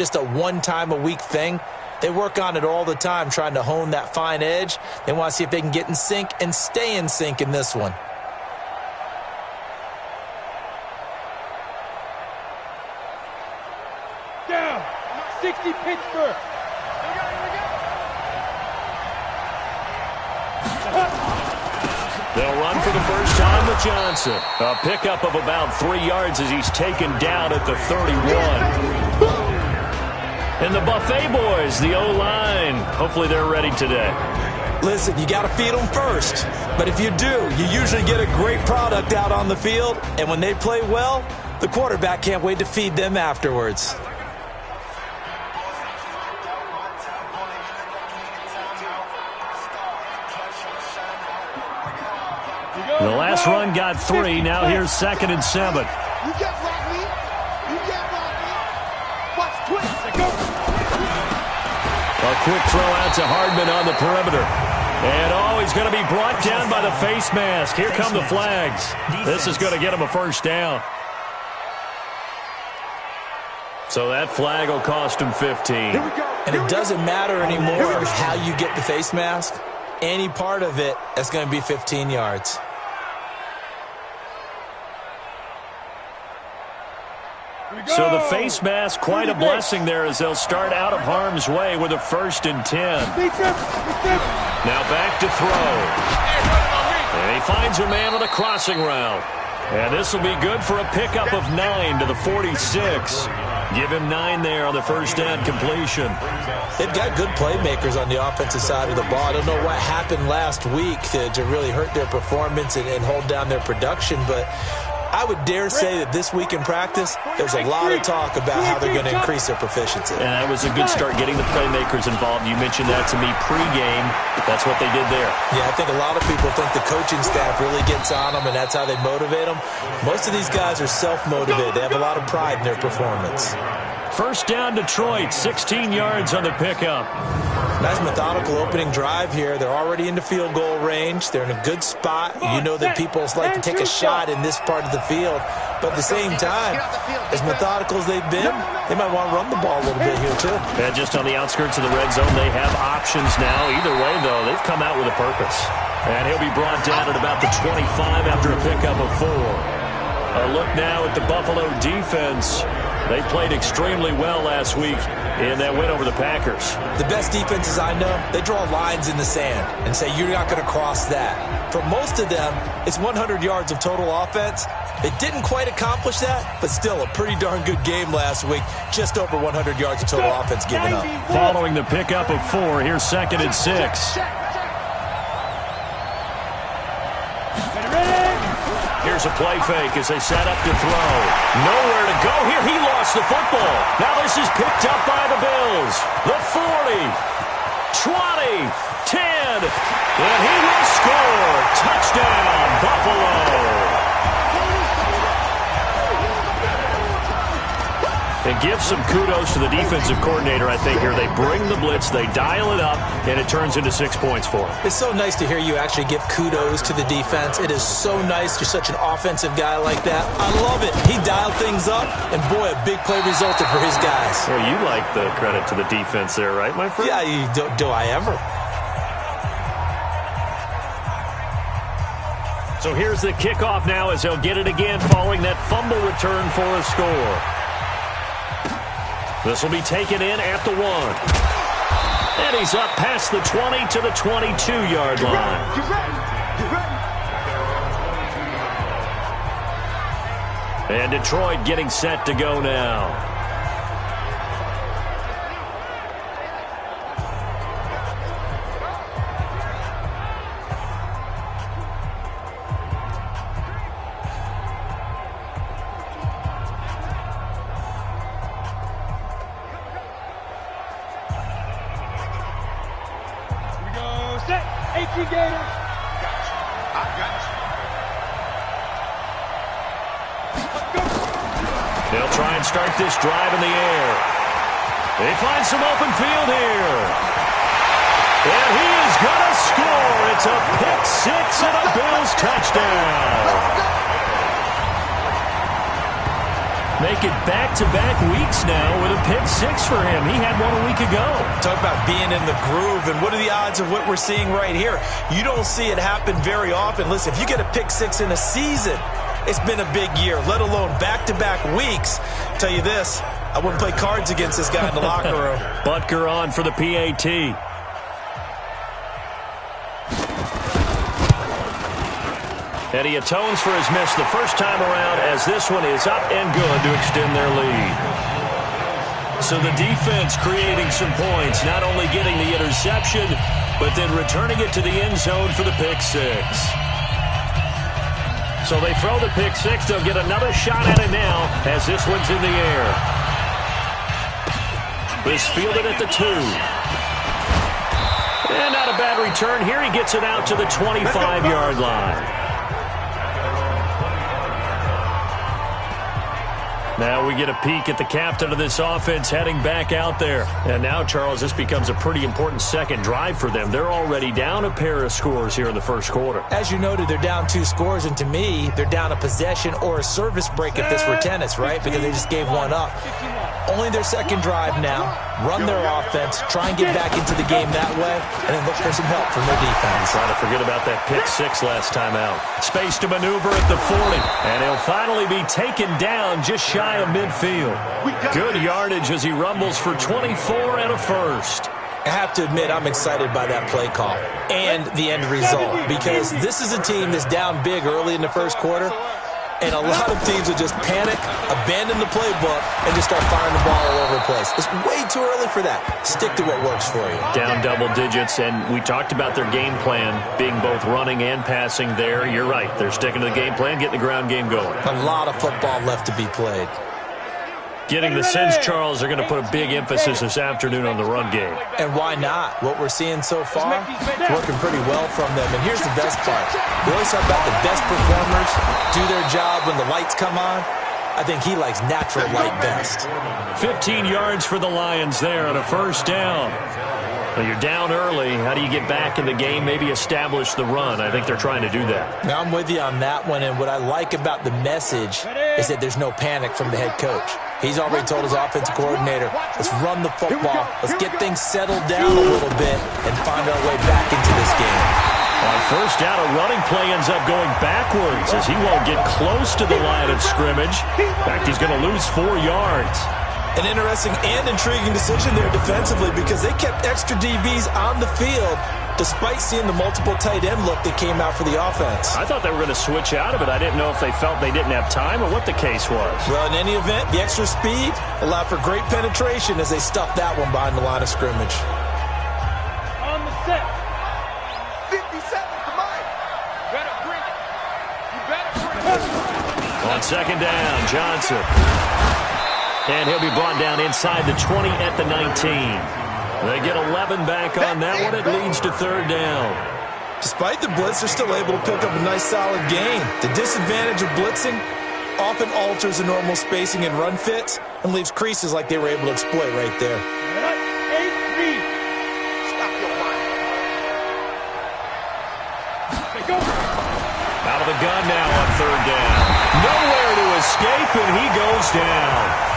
just a one-time-a-week thing. They work on it all the time, trying to hone that fine edge. They want to see if they can get in sync and stay in sync in this one. Down, 60 Pittsburgh. They'll run for the first time with Johnson. A pickup of about 3 yards as he's taken down at the 31. And the Buffet boys, the O-line, hopefully they're ready today. Listen, you got to feed them first. But if you do, you usually get a great product out on the field. And when they play well, the quarterback can't wait to feed them afterwards. The last run got 3. Now here's 2nd and 7. You get Rodney. You get Rodney. Watch twist. A quick throw out to Hardman on the perimeter. And, he's going to be brought down by the face mask. Here come the flags. This is going to get him a first down. So that flag will cost him 15. And it doesn't matter anymore how you get the face mask. Any part of it is going to be 15 yards. So the face mask, quite a blessing there as they'll start out of harm's way with a 1st and 10. Now back to throw. And he finds a man on the crossing route. And this will be good for a pickup of 9 to the 46. Give him 9 there on the first down completion. They've got good playmakers on the offensive side of the ball. I don't know what happened last week to really hurt their performance and hold down their production, but I would dare say that this week in practice, there's a lot of talk about how they're going to increase their proficiency. And that was a good start, getting the playmakers involved. You mentioned that to me pregame. That's what they did there. Yeah, I think a lot of people think the coaching staff really gets on them, and that's how they motivate them. Most of these guys are self-motivated. They have a lot of pride in their performance. First down, Detroit, 16 yards on the pickup. Nice methodical opening drive here. They're already into field goal range. They're in a good spot. You know that people like to take a shot in this part of the field. But at the same time, as methodical as they've been, they might want to run the ball a little bit here too. And just on the outskirts of the red zone, they have options now. Either way, though, they've come out with a purpose. And he'll be brought down at about the 25 after a pickup of 4. A look now at the Buffalo defense. They played extremely well last week in that win over the Packers. The best defenses I know, they draw lines in the sand and say you're not going to cross that. For most of them, it's 100 yards of total offense. They didn't quite accomplish that, but still a pretty darn good game last week. Just over 100 yards of total offense given up. Following the pickup of 4, here's 2nd and 6. Here's a play fake as they set up to throw. Nowhere to go here. He lost the football. Now this is picked up by the Bills. The 40, 20, 10, and he will score. Touchdown, Buffalo. And give some kudos to the defensive coordinator, I think, here. They bring the blitz, they dial it up, and it turns into 6 points for them. It's so nice to hear you actually give kudos to the defense. It is so nice. You're such an offensive guy like that. I love it. He dialed things up, and boy, a big play resulted for his guys. Well, you like the credit to the defense there, right, my friend? Yeah, do I ever? So here's the kickoff now as they'll get it again following that fumble return for a score. This will be taken in at the 1. And he's up past the 20 to the 22-yard line. And Detroit getting set to go now. They'll try and start this drive in the air. They find some open field here. And he is going to score. It's a pick 6 and a Bills touchdown. Make it back-to-back weeks now with a pick six for him. He had one a week ago. Talk about being in the groove, and what are the odds of what we're seeing right here? You don't see it happen very often. Listen, if you get a pick six in a season, it's been a big year, let alone back-to-back weeks. Tell you this, I wouldn't play cards against this guy in the locker room. Butker on for the PAT. And he atones for his miss the first time around, as this one is up and good to extend their lead. So the defense creating some points, not only getting the interception, but then returning it to the end zone for the pick six. So they throw the pick six. They'll get another shot at it now as this one's in the air. This fielded at the 2. And not a bad return here. He gets it out to the 25-yard line. Now we get a peek at the captain of this offense heading back out there. And now, Charles, this becomes a pretty important second drive for them. They're already down a pair of scores here in the first quarter. As you noted, they're down 2 scores, and to me, they're down a possession or a service break if this were tennis, right? Because they just gave one up. Only their second drive now. Run their offense, try and get back into the game that way, and then look for some help from their defense. Trying to forget about that pick six last time out. Space to maneuver at the 40, and he'll finally be taken down just shy of midfield. Good yardage as he rumbles for 24 and a first. I have to admit, I'm excited by that play call and the end result, because this is a team that's down big early in the first quarter, and a lot of teams will just panic, abandon the playbook, and just start firing the ball all over the place. It's way too early for that. Stick to what works for you. Down double digits, and we talked about their game plan being both running and passing there. You're right. They're sticking to the game plan, getting the ground game going. A lot of football left to be played. Getting the sense, Charles, they're going to put a big emphasis this afternoon on the run game. And why not? What we're seeing so far, working pretty well from them. And here's the best part. We always talk about the best performers do their job when the lights come on. I think he likes natural light best. 15 yards for the Lions there on a first down. Well, you're down early. How do you get back in the game, maybe establish the run? I think they're trying to do that. Now, I'm with you on that one, and what I like about the message is that there's no panic from the head coach. He's already told his offensive coordinator, let's run the football, let's get things settled down a little bit and find our way back into this game. On first down, a running play ends up going backwards as he won't get close to the line of scrimmage. In fact, he's going to lose 4 yards. An interesting and intriguing decision there defensively, because they kept extra DBs on the field despite seeing the multiple tight end look that came out for the offense. I thought they were going to switch out of it. I didn't know if they felt they didn't have time or what the case was. Well, in any event, the extra speed allowed for great penetration as they stuffed that one behind the line of scrimmage. On the set. 57, come on. Better bring it. You better bring it. On second down, Johnson. And he'll be brought down inside the 20 at the 19. They get 11 back on that one. It leads to third down. Despite the blitz, they're still able to pick up a nice, solid gain. The disadvantage of blitzing often alters the normal spacing and run fits and leaves creases like they were able to exploit right there. Stop your line. Out of the gun now on third down. Nowhere to escape, and he goes down.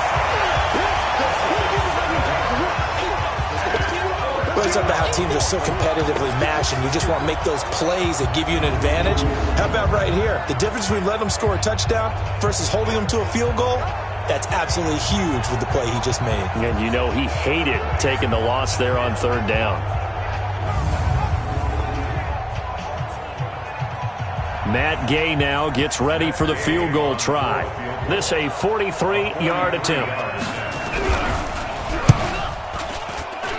It's about how teams are so competitively matched, and you just want to make those plays that give you an advantage. How about right here? The difference between letting them score a touchdown versus holding them to a field goal, that's absolutely huge with the play he just made. And you know he hated taking the loss there on third down. Matt Gay now gets ready for the field goal try. This a 43-yard attempt.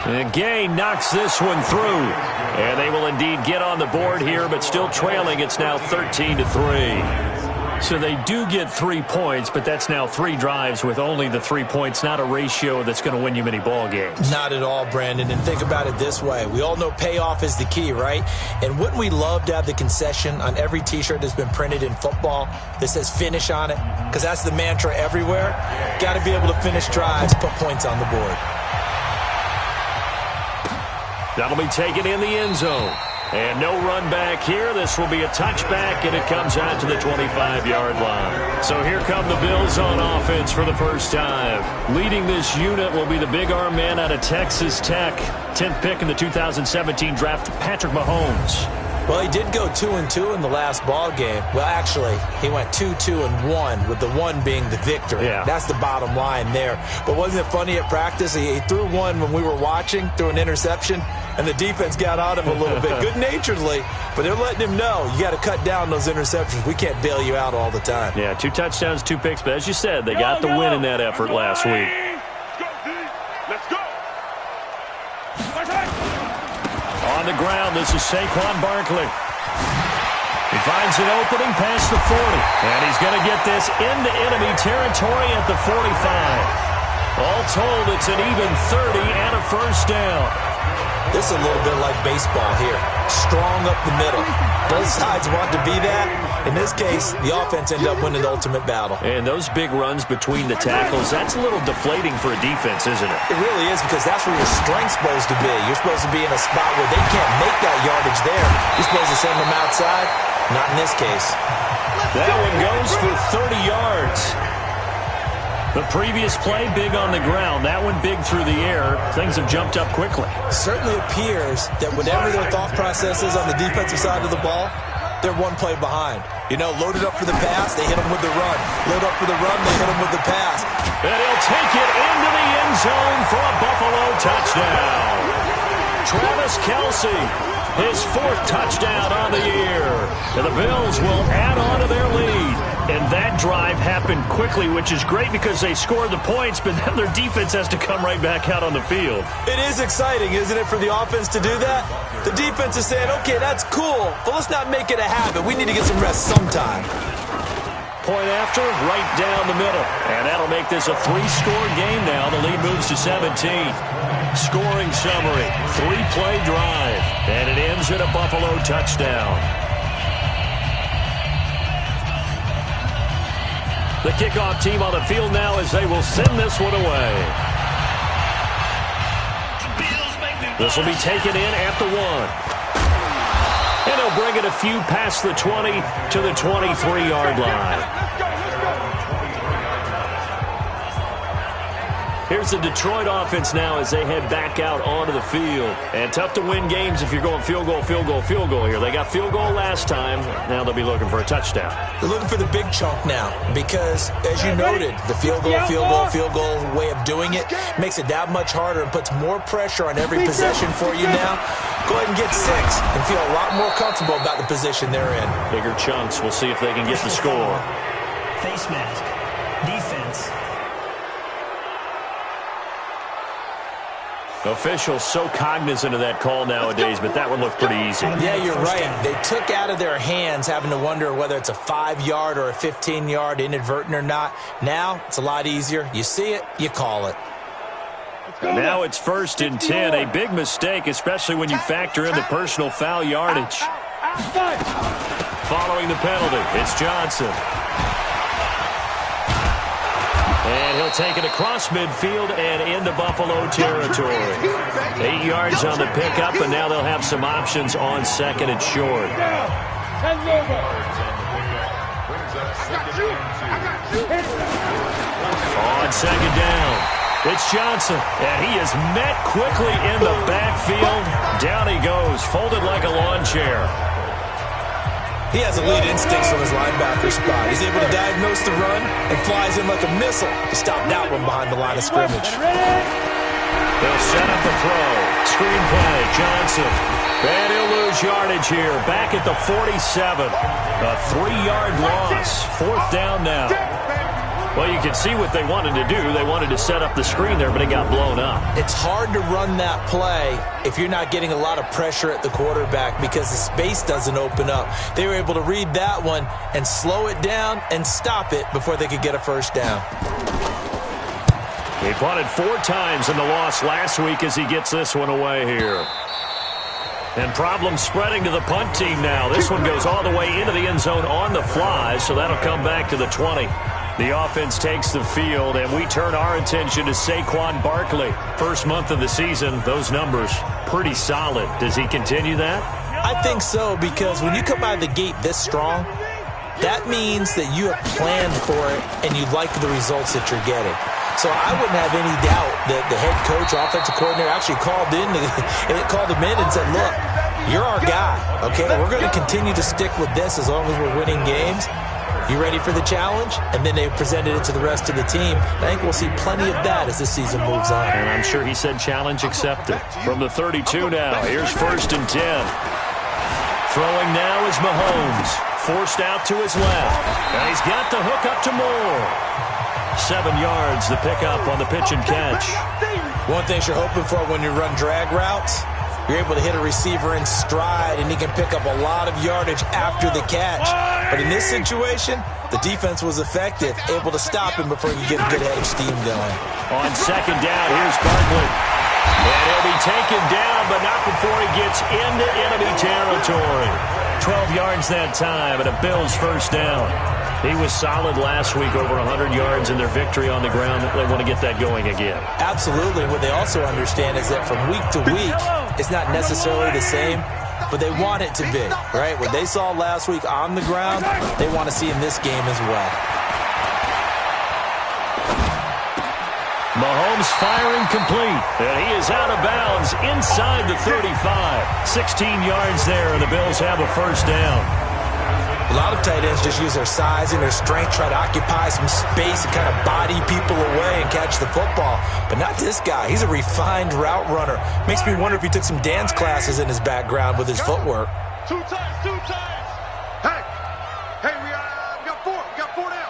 And Gay knocks this one through. And they will indeed get on the board here, but still trailing. It's now 13-3. So they do get 3 points, but that's now 3 drives with only the 3 points, not a ratio that's going to win you many ball games. Not at all, Brandon. And think about it this way. We all know payoff is the key, right? And wouldn't we love to have the concession on every T-shirt that's been printed in football that says finish on it? Because that's the mantra everywhere. Got to be able to finish drives, put points on the board. That'll be taken in the end zone. And no run back here. This will be a touchback, and it comes out to the 25-yard line. So here come the Bills on offense for the first time. Leading this unit will be the big arm man out of Texas Tech. 10th pick in the 2017 draft, Patrick Mahomes. Well, he did go 2-2 in the last ball game. Well, actually, he went 2-2-1, with the 1 being the victory. Yeah. That's the bottom line there. But wasn't it funny at practice? He threw one when we were watching, threw an interception, and the defense got on him a little bit, good-naturedly. But they're letting him know, you got to cut down those interceptions. We can't bail you out all the time. Yeah, 2 touchdowns, 2 picks. But as you said, they got the win in that effort last week. Let's go. On the ground, this is Saquon Barkley. He finds an opening past the 40. And he's going to get this into enemy territory at the 45. All told, it's an even 30 and a first down. This is a little bit like baseball here. Strong up the middle. Both sides want to be that. In this case, the offense ended up winning the ultimate battle. And those big runs between the tackles, that's a little deflating for a defense, isn't it? It really is, because that's where your strength's supposed to be. You're supposed to be in a spot where they can't make that yardage there. You're supposed to send them outside. Not in this case. That one goes for 30 yards. The previous play, big on the ground. That one big through the air. Things have jumped up quickly. Certainly appears that whatever their thought process is on the defensive side of the ball, they're one play behind. You know, loaded up for the pass, they hit them with the run. Load up for the run, they hit them with the pass. And he'll take it into the end zone for a Buffalo touchdown. Travis Kelce, his 4th touchdown on the year. And the Bills will add on to their lead. And that drive happened quickly, which is great because they scored the points, but then their defense has to come right back out on the field. It is exciting, isn't it, for the offense to do that? The defense is saying, okay, that's cool, but let's not make it a habit. We need to get some rest sometime. Point after, right down the middle. And that'll make this a 3-score game now. The lead moves to 17. Scoring summary, 3-play drive. And it ends in a Buffalo touchdown. The kickoff team on the field now as they will send this one away. This will be taken in at the 1. And he'll bring it a few past the 20 to the 23-yard line. Here's the Detroit offense now as they head back out onto the field. And tough to win games if you're going field goal, field goal, field goal here. They got field goal last time. Now they'll be looking for a touchdown. They're looking for the big chunk now because, as you noted, the field goal, field goal, field goal way of doing it makes it that much harder and puts more pressure on every possession for you now. Go ahead and get 6 and feel a lot more comfortable about the position they're in. Bigger chunks. We'll see if they can get the score. Face mask. Defense. Officials so cognizant of that call nowadays, but that one looked pretty easy. Yeah, you're right. They took out of their hands having to wonder whether it's a 5-yard or a 15-yard, inadvertent or not. Now, it's a lot easier. You see it, you call it. And now it's 1st and 10. A big mistake, especially when you factor in the personal foul yardage. Following the penalty, it's Johnson. And he'll take it across midfield and into Buffalo territory. 8 yards on the pickup, and now they'll have some options on 2nd and short. On 2nd down, it's Johnson, and he is met quickly in the backfield. Down he goes, folded like a lawn chair. He has elite instincts from his linebacker spot. He's able to diagnose the run and flies in like a missile to stop that one behind the line of scrimmage. They'll set up the throw. Screen play, Johnson. And he'll lose yardage here. Back at the 47. A 3-yard loss. 4th down now. Well, you can see what they wanted to do. They wanted to set up the screen there, but it got blown up. It's hard to run that play if you're not getting a lot of pressure at the quarterback because the space doesn't open up. They were able to read that one and slow it down and stop it before they could get a first down. He punted 4 times in the loss last week as he gets this one away here. And problems spreading to the punt team now. This one goes all the way into the end zone on the fly, so that'll come back to the 20. The offense takes the field, and we turn our attention to Saquon Barkley. First month of the season, those numbers pretty solid. Does he continue that? I think so, because when you come out of the gate this strong, that means that you have planned for it and you like the results that you're getting. So I wouldn't have any doubt that the head coach, offensive coordinator, actually called him in and said, look, you're our guy, okay? We're going to continue to stick with this as long as we're winning games. You ready for the challenge? And then they presented it to the rest of the team. I think we'll see plenty of that as this season moves on. And I'm sure he said challenge accepted. From the 32 now, here's 1st and 10. Throwing now is Mahomes. Forced out to his left. And he's got the hook up to Moore. 7 yards, the pickup on the pitch and catch. One thing you're hoping for when you run drag routes, you're able to hit a receiver in stride, and he can pick up a lot of yardage after the catch. But in this situation, the defense was effective, able to stop him before he could get a good head of steam going. On 2nd down, here's Barkley. And he'll be taken down, but not before he gets into enemy territory. 12 yards that time, and a Bills 1st down. He was solid last week, over 100 yards in their victory on the ground. They want to get that going again. Absolutely. What they also understand is that from week to week, it's not necessarily the same, but they want it to be, right? What they saw last week on the ground, they want to see in this game as well. Mahomes firing complete, and he is out of bounds inside the 35. 16 yards there, and the Bills have a 1st down. A lot of tight ends just use their size and their strength, try to occupy some space and kind of body people away and catch the football. But not this guy. He's a refined route runner. Makes me wonder if he took some dance classes in his background with his footwork. 2 times, 2 times. Hey, we got 4. We got 4 down.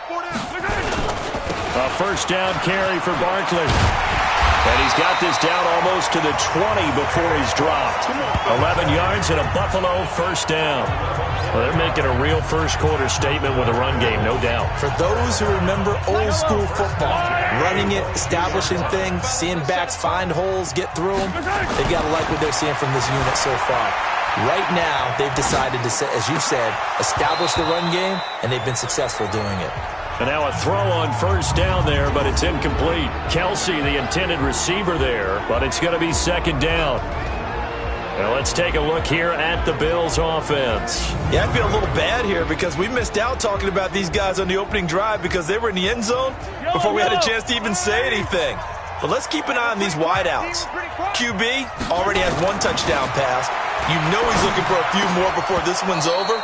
A 1st down carry for Barkley. And he's got this down almost to the 20 before he's dropped. 11 yards and a Buffalo 1st down. Well, they're making a real first-quarter statement with a run game, no doubt. For those who remember old-school football, running it, establishing things, seeing backs find holes, get through them, they've got to like what they're seeing from this unit so far. Right now, they've decided to, as you said, establish the run game, and they've been successful doing it. And now a throw on 1st down there, but it's incomplete. Kelsey, the intended receiver there, but it's going to be 2nd down. Now let's take a look here at the Bills offense. Yeah, I feel a little bad here because we missed out talking about these guys on the opening drive because they were in the end zone before we had a chance to even say anything. But let's keep an eye on these wideouts. QB already has 1 touchdown pass. You know he's looking for a few more before this one's over.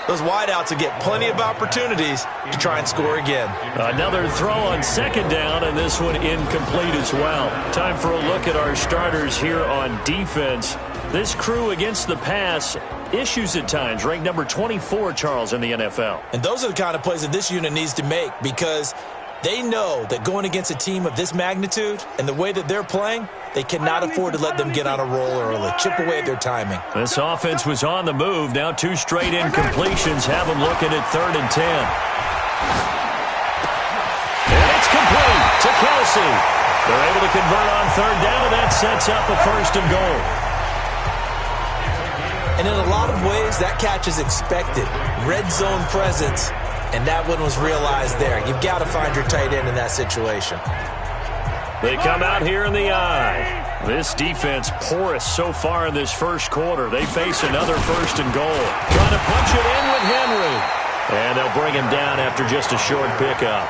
Those wideouts will get plenty of opportunities to try and score again. Another throw on 2nd down, and this one incomplete as well. Time for a look at our starters here on defense. This crew against the pass, issues at times, ranked number 24, Charles, in the NFL. And those are the kind of plays that this unit needs to make because they know that going against a team of this magnitude and the way that they're playing, they cannot afford to let them get on a roll early. Chip away at their timing. This offense was on the move. Now 2 straight incompletions have them looking at 3rd and 10. And it's complete to Kelsey. They're able to convert on 3rd down, and that sets up a 1st and goal. And in a lot of ways, that catch is expected. Red zone presence, and that one was realized there. You've got to find your tight end in that situation. They come out here in the eye. This defense porous so far in this 1st quarter. They face another 1st and goal. Trying to punch it in with Henry. And they'll bring him down after just a short pickup.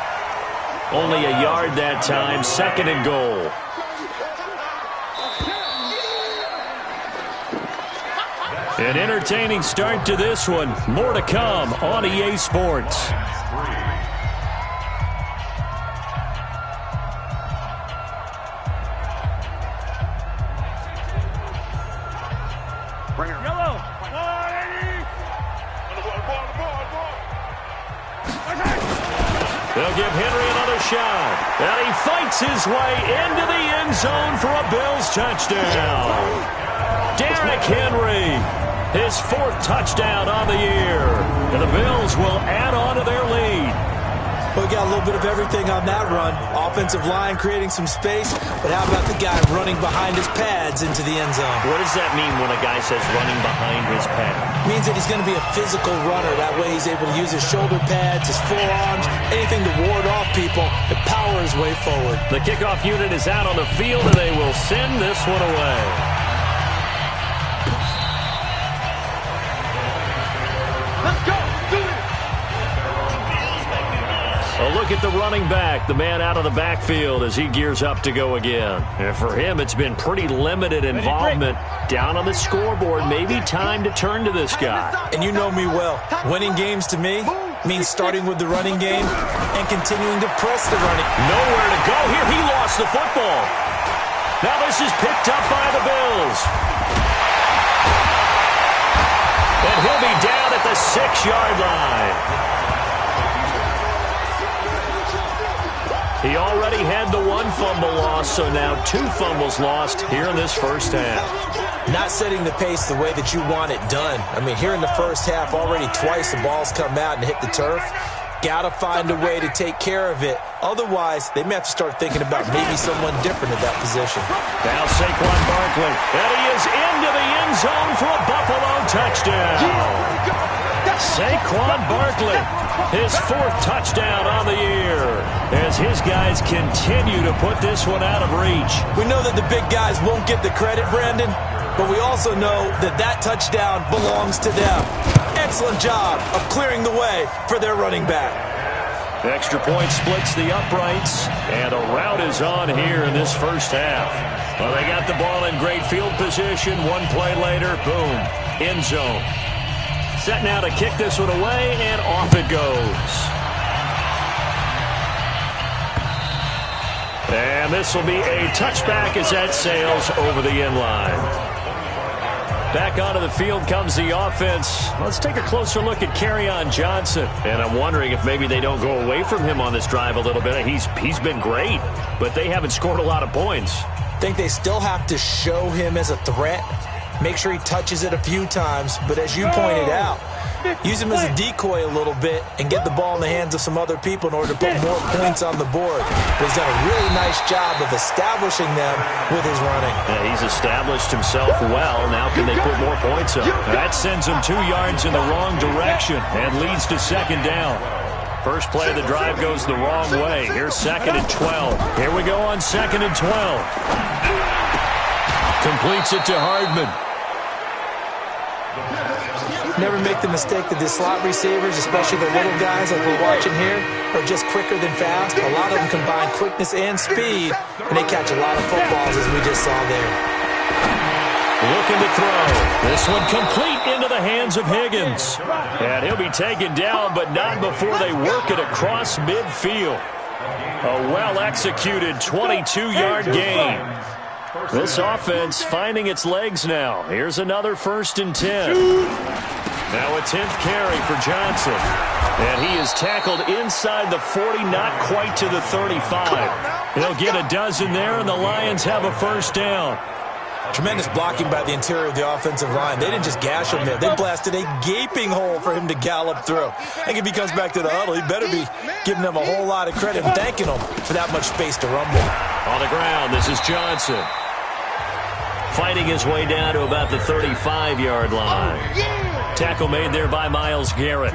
Only a yard that time, 2nd and goal. An entertaining start to this one. More to come on EA Sports. They'll give Henry another shot. And he fights his way into the end zone for a Bills touchdown. Derrick Henry, his 4th touchdown on the year. And the Bills will add on to their lead. We got a little bit of everything on that run. Offensive line creating some space, but how about the guy running behind his pads into the end zone? What does that mean when a guy says running behind his pad? It means that he's going to be a physical runner. That way he's able to use his shoulder pads, his forearms, anything to ward off people and power his way forward. The kickoff unit is out on the field, and they will send this one away. look at the running back, the man out of the backfield as he gears up to go again. And for him, it's been pretty limited involvement. Down on the scoreboard, maybe time to turn to this guy. And you know me well. Winning games to me means starting with the running game and continuing to press the running. Nowhere to go here. He lost the football. Now this is picked up by the Bills. And he'll be down at the 6-yard line. He already had the 1 fumble loss, so now 2 fumbles lost here in this first half. Not setting the pace the way that you want it done. I mean, here in the first half, already twice the ball's come out and hit the turf. Got to find a way to take care of it. Otherwise, they may have to start thinking about maybe someone different at that position. Now Saquon Barkley, and he is into the end zone for a Buffalo touchdown. Saquon Barkley, his 4th touchdown on the year, as his guys continue to put this one out of reach. We know that the big guys won't get the credit, Brandon, but we also know that that touchdown belongs to them. Excellent job of clearing the way for their running back. Extra point splits the uprights, and a rout is on here in this first half. Well, they got the ball in great field position. 1 play later, boom, end zone. Set now to kick this one away, and off it goes. And this will be a touchback as that sails over the end line. Back onto the field comes the offense. Let's take a closer look at Kerryon Johnson. And I'm wondering if maybe they don't go away from him on this drive a little bit. He's been great, but they haven't scored a lot of points. I think they still have to show him as a threat. Make sure he touches it a few times, but as you pointed out, use him as a decoy a little bit and get the ball in the hands of some other people in order to put more points on the board. But he's done a really nice job of establishing them with his running. Yeah, he's established himself well. Now can they put more points up? That sends him 2 yards in the wrong direction and leads to 2nd down. First play of the drive goes the wrong way. Here's 2nd and 12. Here we go on 2nd and 12. Completes it to Hardman. Never make the mistake that the slot receivers, especially the little guys like we're watching here, are just quicker than fast. A lot of them combine quickness and speed, and they catch a lot of footballs, as we just saw there. Looking to throw. This one complete into the hands of Higgins. And he'll be taken down, but not before they work it across midfield. A well-executed 22-yard gain. This offense finding its legs now. Here's another 1st and 10. Now a 10th carry for Johnson. And he is tackled inside the 40, not quite to the 35. He'll get a dozen there, and the Lions have a 1st down. Tremendous blocking by the interior of the offensive line. They didn't just gash him there. They blasted a gaping hole for him to gallop through. I think if he comes back to the huddle, he better be giving them a whole lot of credit and thanking them for that much space to rumble. On the ground, this is Johnson. Fighting his way down to about the 35-yard line. Tackle made there by Myles Garrett.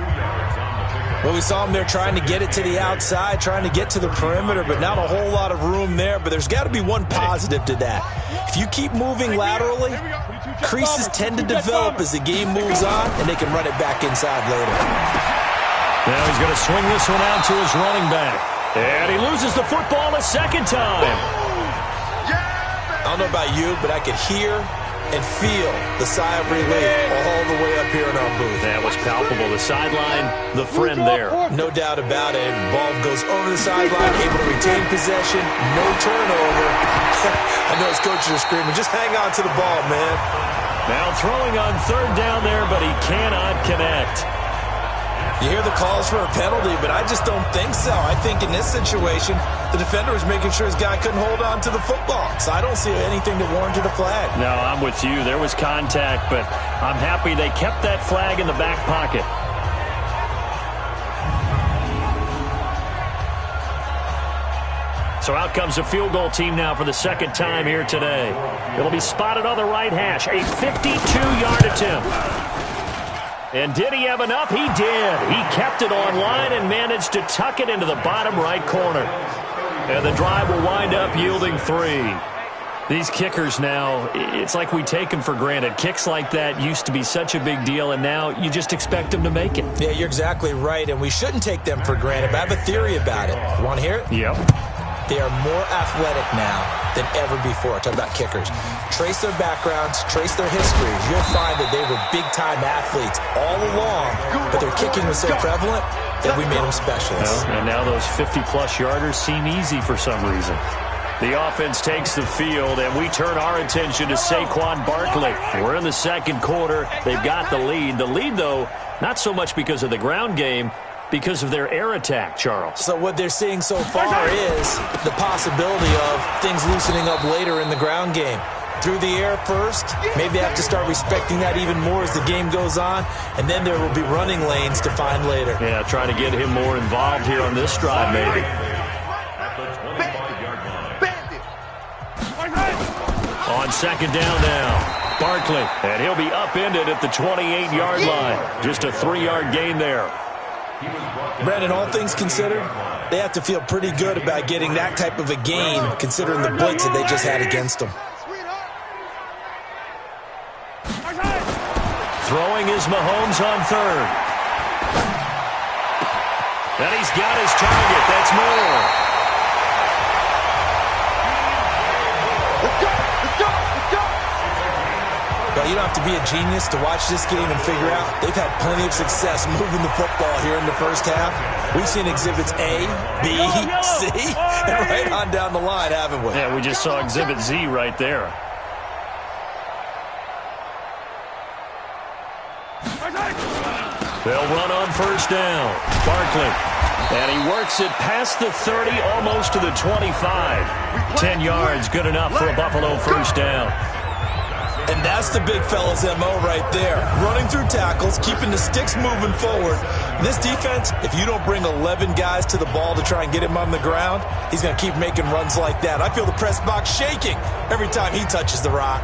Well, we saw him there trying to get it to the outside, trying to get to the perimeter, but not a whole lot of room there. But there's got to be one positive to that. If you keep moving laterally, creases tend to develop as the game moves on, and they can run it back inside later. Now he's going to swing this one out to his running back. And he loses the football a 2nd time. I don't know about you, but I could hear and feel the sigh of relief all the way up here in our booth. That was palpable. The sideline, the friend there. No doubt about it. Ball goes over the sideline, able to retain possession, no turnover. I know his coaches are screaming, just hang on to the ball, man. Now throwing on 3rd down there, but he cannot connect. You hear the calls for a penalty, but I just don't think so. I think in this situation, the defender was making sure his guy couldn't hold on to the football. So I don't see anything that warranted a flag. No, I'm with you. There was contact, but I'm happy they kept that flag in the back pocket. So out comes the field goal team now for the 2nd time here today. It'll be spotted on the right hash. A 52-yard attempt. And did he have enough? He did. He kept it on line and managed to tuck it into the bottom right corner. And the drive will wind up yielding 3. These kickers now, it's like we take them for granted. Kicks like that used to be such a big deal, and now you just expect them to make it. Yeah, you're exactly right, and we shouldn't take them for granted, but I have a theory about it. You want to hear it? Yep. They are more athletic now than ever before. Talk about kickers. Trace their backgrounds, trace their histories. You'll find that they were big-time athletes all along, but their kicking was so prevalent that we made them specialists. And now those 50-plus yarders seem easy for some reason. The offense takes the field, and we turn our attention to Saquon Barkley. We're in the second quarter. They've got the lead. The lead, though, not so much because of the ground game, because of their air attack, Charles. So what they're seeing so far is the possibility of things loosening up later in the ground game. Through the air first, maybe they have to start respecting that even more as the game goes on, and then there will be running lanes to find later. Yeah, trying to get him more involved here on this drive, maybe. On second down now, Barkley, and he'll be upended at the 28-yard line. Just a 3-yard gain there. Brandon, all things considered, they have to feel pretty good about getting that type of a gain, considering the blitz that they just had against them. Throwing is Mahomes on third. And he's got his target. That's more. Well, you don't have to be a genius to watch this game and figure out they've had plenty of success moving the football here in the first half. We've seen exhibits A, B, C, and right on down the line, haven't we? Yeah, we just saw exhibit Z right there. They'll run on first down. Barkley. And he works it past the 30, almost to the 25. 10 yards, good enough for a Buffalo first down. And that's the big fella's MO right there. Running through tackles, keeping the sticks moving forward. This defense, if you don't bring 11 guys to the ball to try and get him on the ground, he's going to keep making runs like that. I feel the press box shaking every time he touches the rock.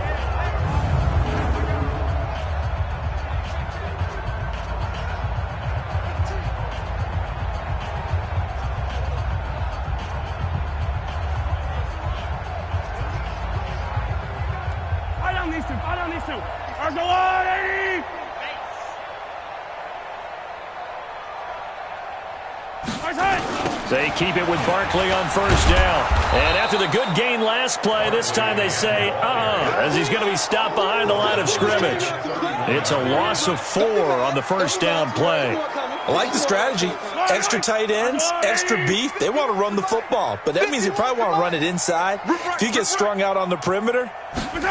They keep it with Barkley on first down. And after the good gain last play, this time they say, as he's going to be stopped behind the line of scrimmage. It's a loss of 4 on the first down play. I like the strategy. Extra tight ends, extra beef. They want to run the football, but that means they probably want to run it inside. If you get strung out on the perimeter,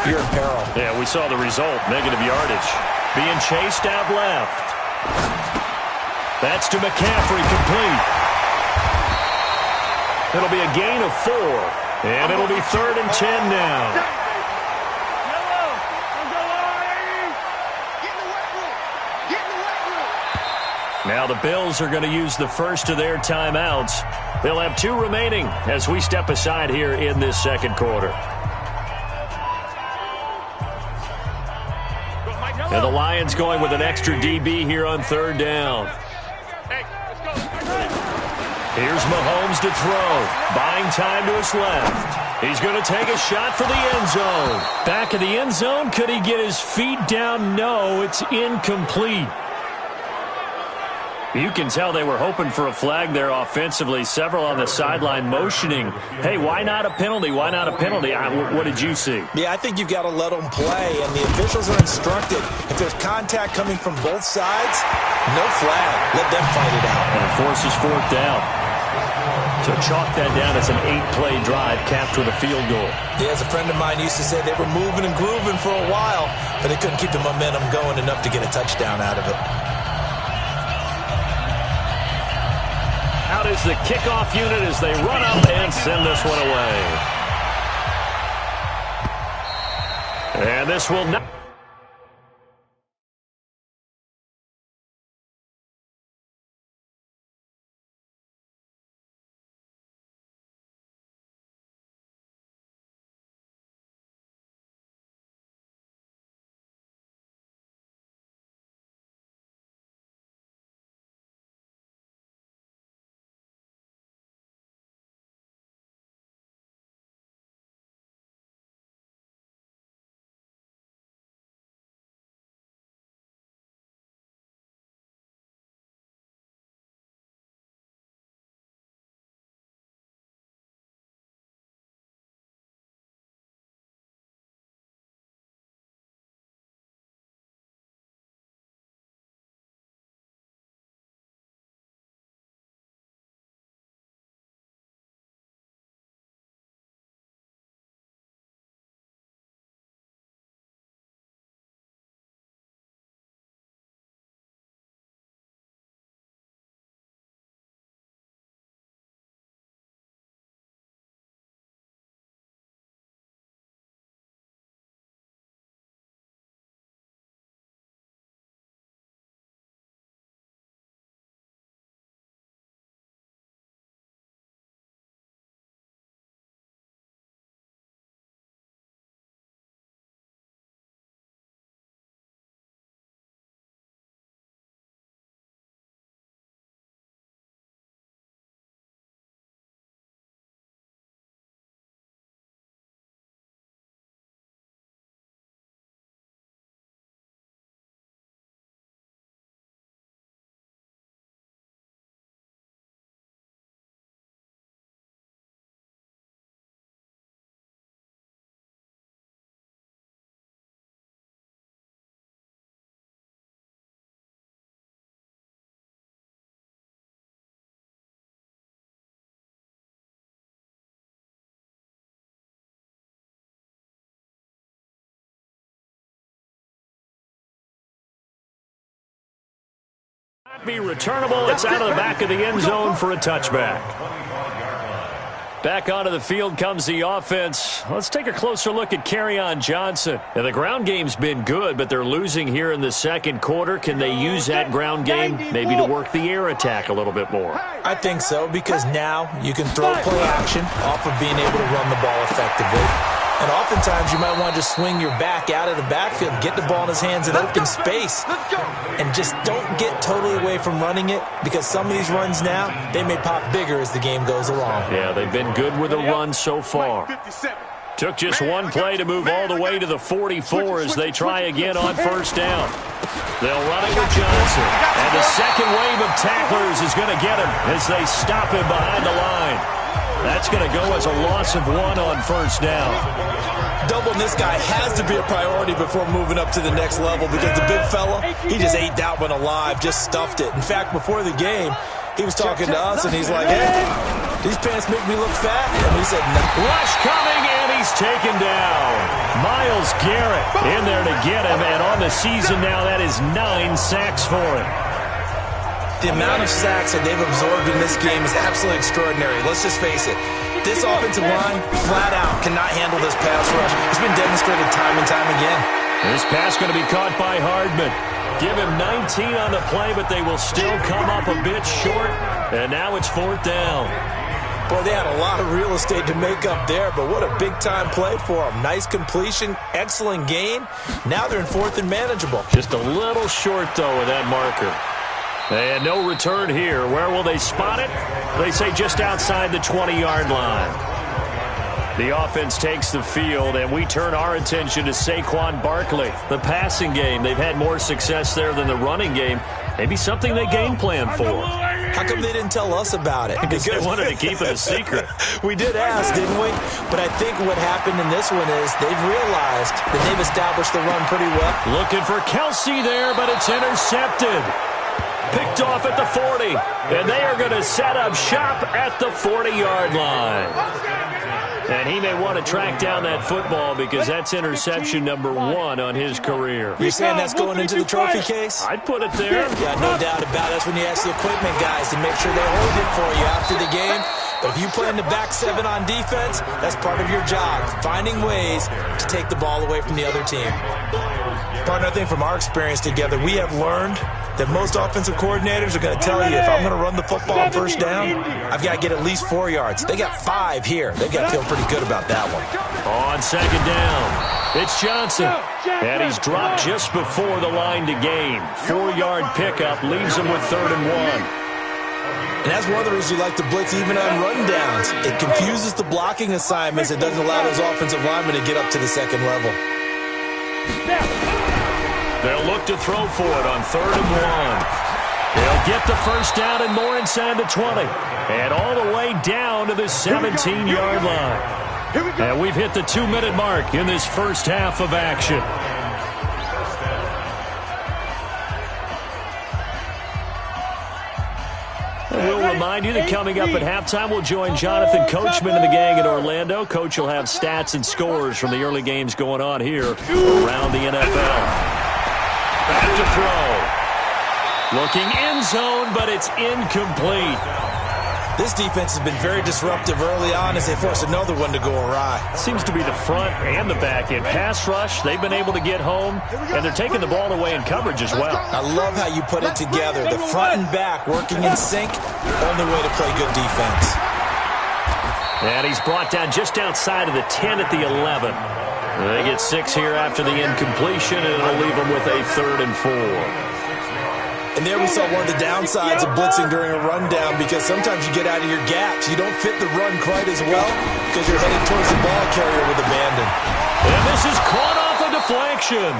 you're in peril. Yeah, we saw the result, negative yardage. Being chased out left. That's to McCaffrey, complete. It'll be a gain of 4, and it'll be 3rd and 10 now. Now the Bills are going to use the first of their timeouts. They'll have 2 remaining as we step aside here in this second quarter. And the Lions going with an extra DB here on third down. Here's Mahomes to throw. Buying time to his left. He's going to take a shot for the end zone. Back of the end zone. Could he get his feet down? No, it's incomplete. You can tell they were hoping for a flag there offensively. Several on the sideline motioning. Hey, why not a penalty? Why not a penalty? What did you see? Yeah, I think you've got to let them play, and the officials are instructed. If there's contact coming from both sides, no flag. Let them fight it out. And forces 4th down. So chalk that down as an 8-play drive capped with a field goal. Yeah, as a friend of mine used to say, they were moving and grooving for a while, but they couldn't keep the momentum going enough to get a touchdown out of it. Out is the kickoff unit as they run up and send this one away. And this will not... Be returnable. It's out of the back of the end zone for a touchback. Back onto the field comes the offense. Let's take a closer look at Kerryon Johnson. Now, the ground game's been good, but they're losing here in the second quarter. Can they use that ground game maybe to work the air attack a little bit more? I think so, because now you can throw play action off of being able to run the ball effectively. And oftentimes you might want to just swing your back out of the backfield, get the ball in his hands in open space, and just don't get totally away from running it, because some of these runs now, they may pop bigger as the game goes along. Yeah, they've been good with a run so far. Took just one play to move all the way to the 44 as they try again on first down. They'll run it with Johnson. And the second wave of tacklers is going to get him as they stop him behind the line. That's going to go as a loss of 1 on first down. Doubling this guy has to be a priority before moving up to the next level, because the big fella, he just ate that one alive, just stuffed it. In fact, before the game, he was talking to us, and he's like, hey, these pants make me look fat. And we said, no. Rush coming, and he's taken down. Myles Garrett in there to get him, and on the season now, that is 9 sacks for him. The amount of sacks that they've absorbed in this game is absolutely extraordinary. Let's just face it. This offensive line, flat out, cannot handle this pass rush. It's been demonstrated time and time again. This pass going to be caught by Hardman. Give him 19 on the play, but they will still come up a bit short. And now it's 4th down. Boy, they had a lot of real estate to make up there, but what a big-time play for them. Nice completion, excellent gain. Now they're in 4th and manageable. Just a little short, though, with that marker. And no return here. Where will they spot it? They say just outside the 20-yard line. The offense takes the field, and we turn our attention to Saquon Barkley. The passing game, they've had more success there than the running game. Maybe something they game plan for. How come they didn't tell us about it? Because they wanted to keep it a secret. We did ask, didn't we? But I think what happened in this one is they've realized that they've established the run pretty well. Looking for Kelsey there, but it's intercepted. Picked off at the 40, and they are going to set up shop at the 40-yard line. And he may want to track down that football, because that's interception number 1 on his career. You're saying that's going into the trophy case? I'd put it there. Yeah, no doubt about it. That's when you ask the equipment guys to make sure they hold it for you after the game. But if you play in the back 7 on defense, that's part of your job, finding ways to take the ball away from the other team. Partner, I think from our experience together, we have learned that most offensive coordinators are going to tell you, if I'm going to run the football on first down, I've got to get at least 4 yards. They got 5 here. They've got to feel pretty good about that one. On second down, it's Johnson. And he's dropped just before the line to gain. 4-yard pickup leaves him with 3rd and 1. And that's one of the reasons you like to blitz even on rundowns. It confuses the blocking assignments. It doesn't allow those offensive linemen to get up to the second level. They'll look to throw for it on 3rd and 1. They'll get the first down and more inside the 20. And all the way down to the 17-yard line. And we've hit the 2-minute mark in this first half of action. We'll remind you that coming up at halftime, we'll join Jonathan Coachman and the gang in Orlando. Coach will have stats and scores from the early games going on here around the NFL. Back to throw. Looking end zone, but it's incomplete. This defense has been very disruptive early on as they force another one to go awry. Seems to be the front and the back end. Pass rush, they've been able to get home, and they're taking the ball away in coverage as well. I love how you put it together. The front and back working in sync, only way to play good defense. And he's brought down just outside of the 10 at the 11. They get 6 here after the incompletion, and it'll leave them with a 3rd and 4. And there we saw one of the downsides of blitzing during a rundown, because sometimes you get out of your gaps. You don't fit the run quite as well because you're headed towards the ball carrier with abandon. And this is caught off a deflection.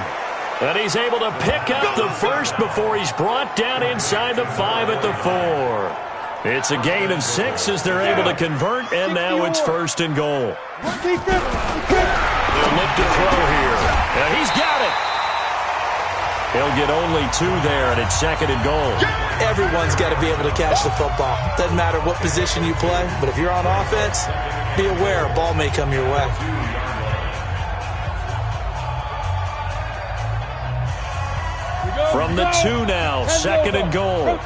And he's able to pick up the first before he's brought down inside the 5 at the 4. It's a gain of 6 as they're able to convert, and now it's 1st and goal. They'll look to throw here. And he's got it. He'll get only 2 there, and it's 2nd and goal. Everyone's got to be able to catch the football. Doesn't matter what position you play, but if you're on offense, be aware a ball may come your way. From the 2 now, 2nd and goal.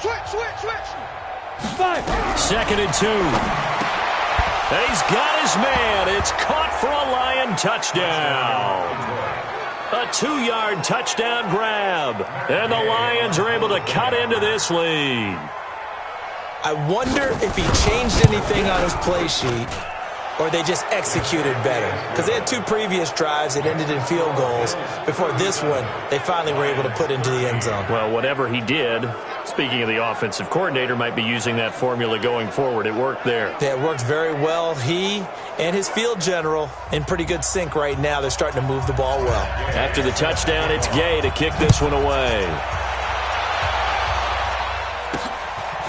Switch. 2nd and 2. And he's got his man. It's caught for a Lion touchdown. A 2-yard touchdown grab. And the Lions are able to cut into this lead. I wonder if he changed anything on his play sheet or they just executed better. Because they had 2 previous drives that ended in field goals. Before this one, they finally were able to put into the end zone. Well, whatever he did, speaking of the offensive coordinator, might be using that formula going forward. It worked there. Yeah, it worked very well. He and his field general in pretty good sync right now. They're starting to move the ball well. After the touchdown, it's Gay to kick this one away.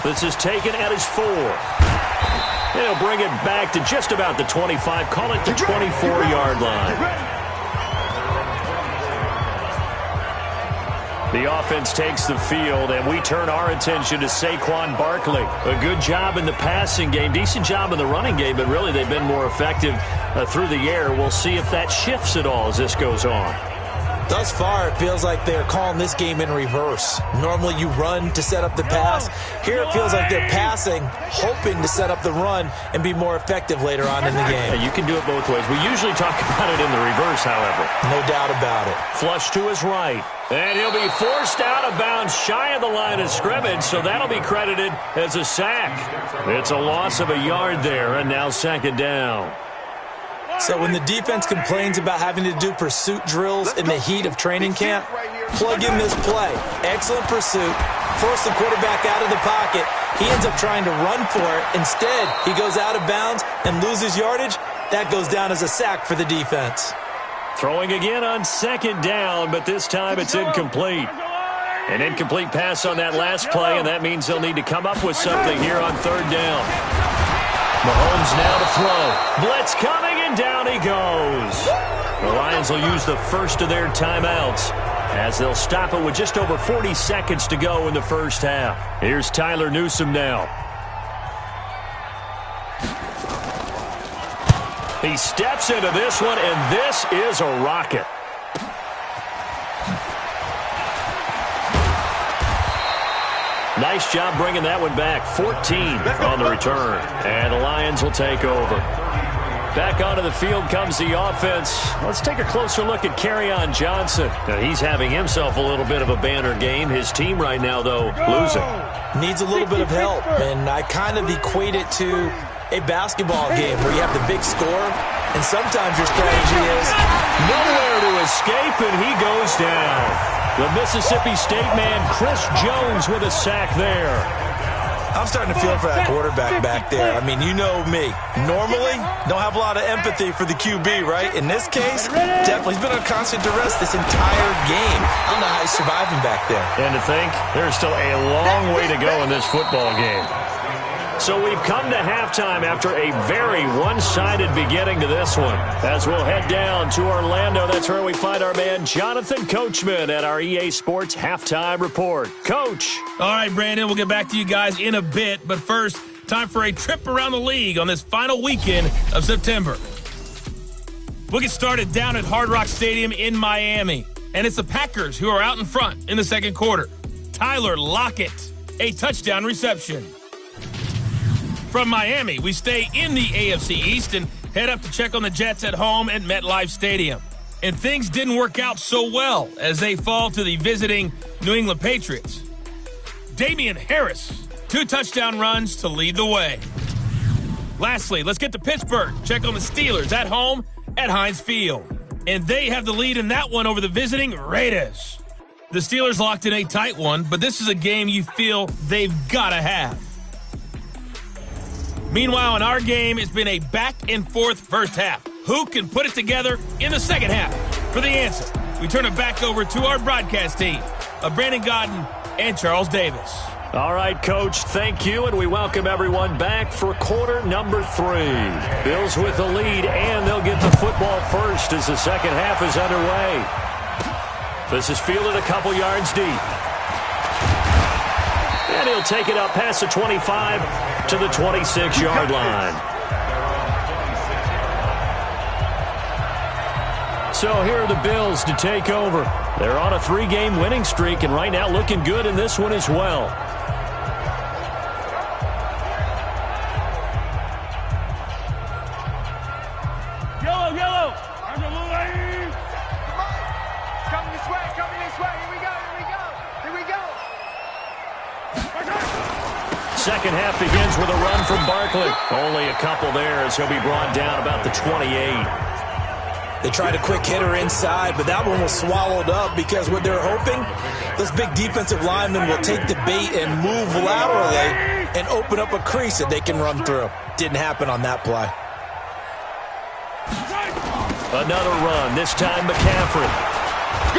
This is taken at his 4. They'll bring it back to just about the 25. Call it the 24-yard line. The offense takes the field, and we turn our attention to Saquon Barkley. A good job in the passing game, decent job in the running game, but really they've been more effective through the air. We'll see if that shifts at all as this goes on. Thus far, it feels like they're calling this game in reverse. Normally you run to set up the pass. Here it feels like they're passing, hoping to set up the run and be more effective later on in the game. Yeah, you can do it both ways. We usually talk about it in the reverse, however. No doubt about it. Flush to his right. And he'll be forced out of bounds shy of the line of scrimmage, so that'll be credited as a sack. It's a loss of a yard there, and now 2nd down. So when the defense complains about having to do pursuit drills in the heat of training camp, plug in this play. Excellent pursuit. Force the quarterback out of the pocket. He ends up trying to run for it. Instead, he goes out of bounds and loses yardage. That goes down as a sack for the defense. Throwing again on 2nd down, but this time it's incomplete. An incomplete pass on that last play, and that means they'll need to come up with something here on 3rd down. Mahomes now to throw. Blitz coming, and down he goes. The Lions will use the first of their timeouts as they'll stop it with just over 40 seconds to go in the first half. Here's Tyler Newsome now. He steps into this one, and this is a rocket. Nice job bringing that one back. 14 on the return. And the Lions will take over. Back onto the field comes the offense. Let's take a closer look at Kerryon Johnson. Now, he's having himself a little bit of a banner game. His team right now, though, losing. Needs a little bit of help, and I kind of equate it to a basketball game where you have the big score, and sometimes your strategy is nowhere to escape, and he goes down. The Mississippi State man, Chris Jones, with a sack there. I'm starting to feel for that quarterback back there. I mean, you know me. Normally, don't have a lot of empathy for the QB, right? In this case, definitely. He's been on constant duress this entire game. I don't know how he's surviving back there. And to think, there's still a long way to go in this football game. So we've come to halftime after a very one-sided beginning to this one. As we'll head down to Orlando, that's where we find our man Jonathan Coachman at our EA Sports Halftime Report. Coach. All right, Brandon, we'll get back to you guys in a bit. But first, time for a trip around the league on this final weekend of September. We'll get started down at Hard Rock Stadium in Miami. And it's the Packers who are out in front in the second quarter. Tyler Lockett, a touchdown reception. From Miami, we stay in the AFC East and head up to check on the Jets at home at MetLife Stadium. And things didn't work out so well as they fall to the visiting New England Patriots. Damian Harris, 2 touchdown runs to lead the way. Lastly, let's get to Pittsburgh. Check on the Steelers at home at Heinz Field. And they have the lead in that one over the visiting Raiders. The Steelers locked in a tight one, but this is a game you feel they've got to have. Meanwhile, in our game, it's been a back-and-forth first half. Who can put it together in the second half? For the answer, we turn it back over to our broadcast team of Brandon Godden and Charles Davis. All right, Coach, thank you, and we welcome everyone back for quarter number 3. Bills with the lead, and they'll get the football first as the second half is underway. This is fielded a couple yards deep. And he'll take it up past the 25 to the 26-yard line. So here are the Bills to take over. They're on a 3-game winning streak, and right now looking good in this one as well. Yellow, yellow. Coming this way, coming this way. Here we go, here we go, here we go. Second half begins with a run from Barkley. Only a couple there as he'll be brought down about the 28. They tried a quick hitter inside, but that one was swallowed up because what they're hoping, those big defensive linemen will take the bait and move laterally and open up a crease that they can run through. Didn't happen on that play. Another run, this time McCaffrey.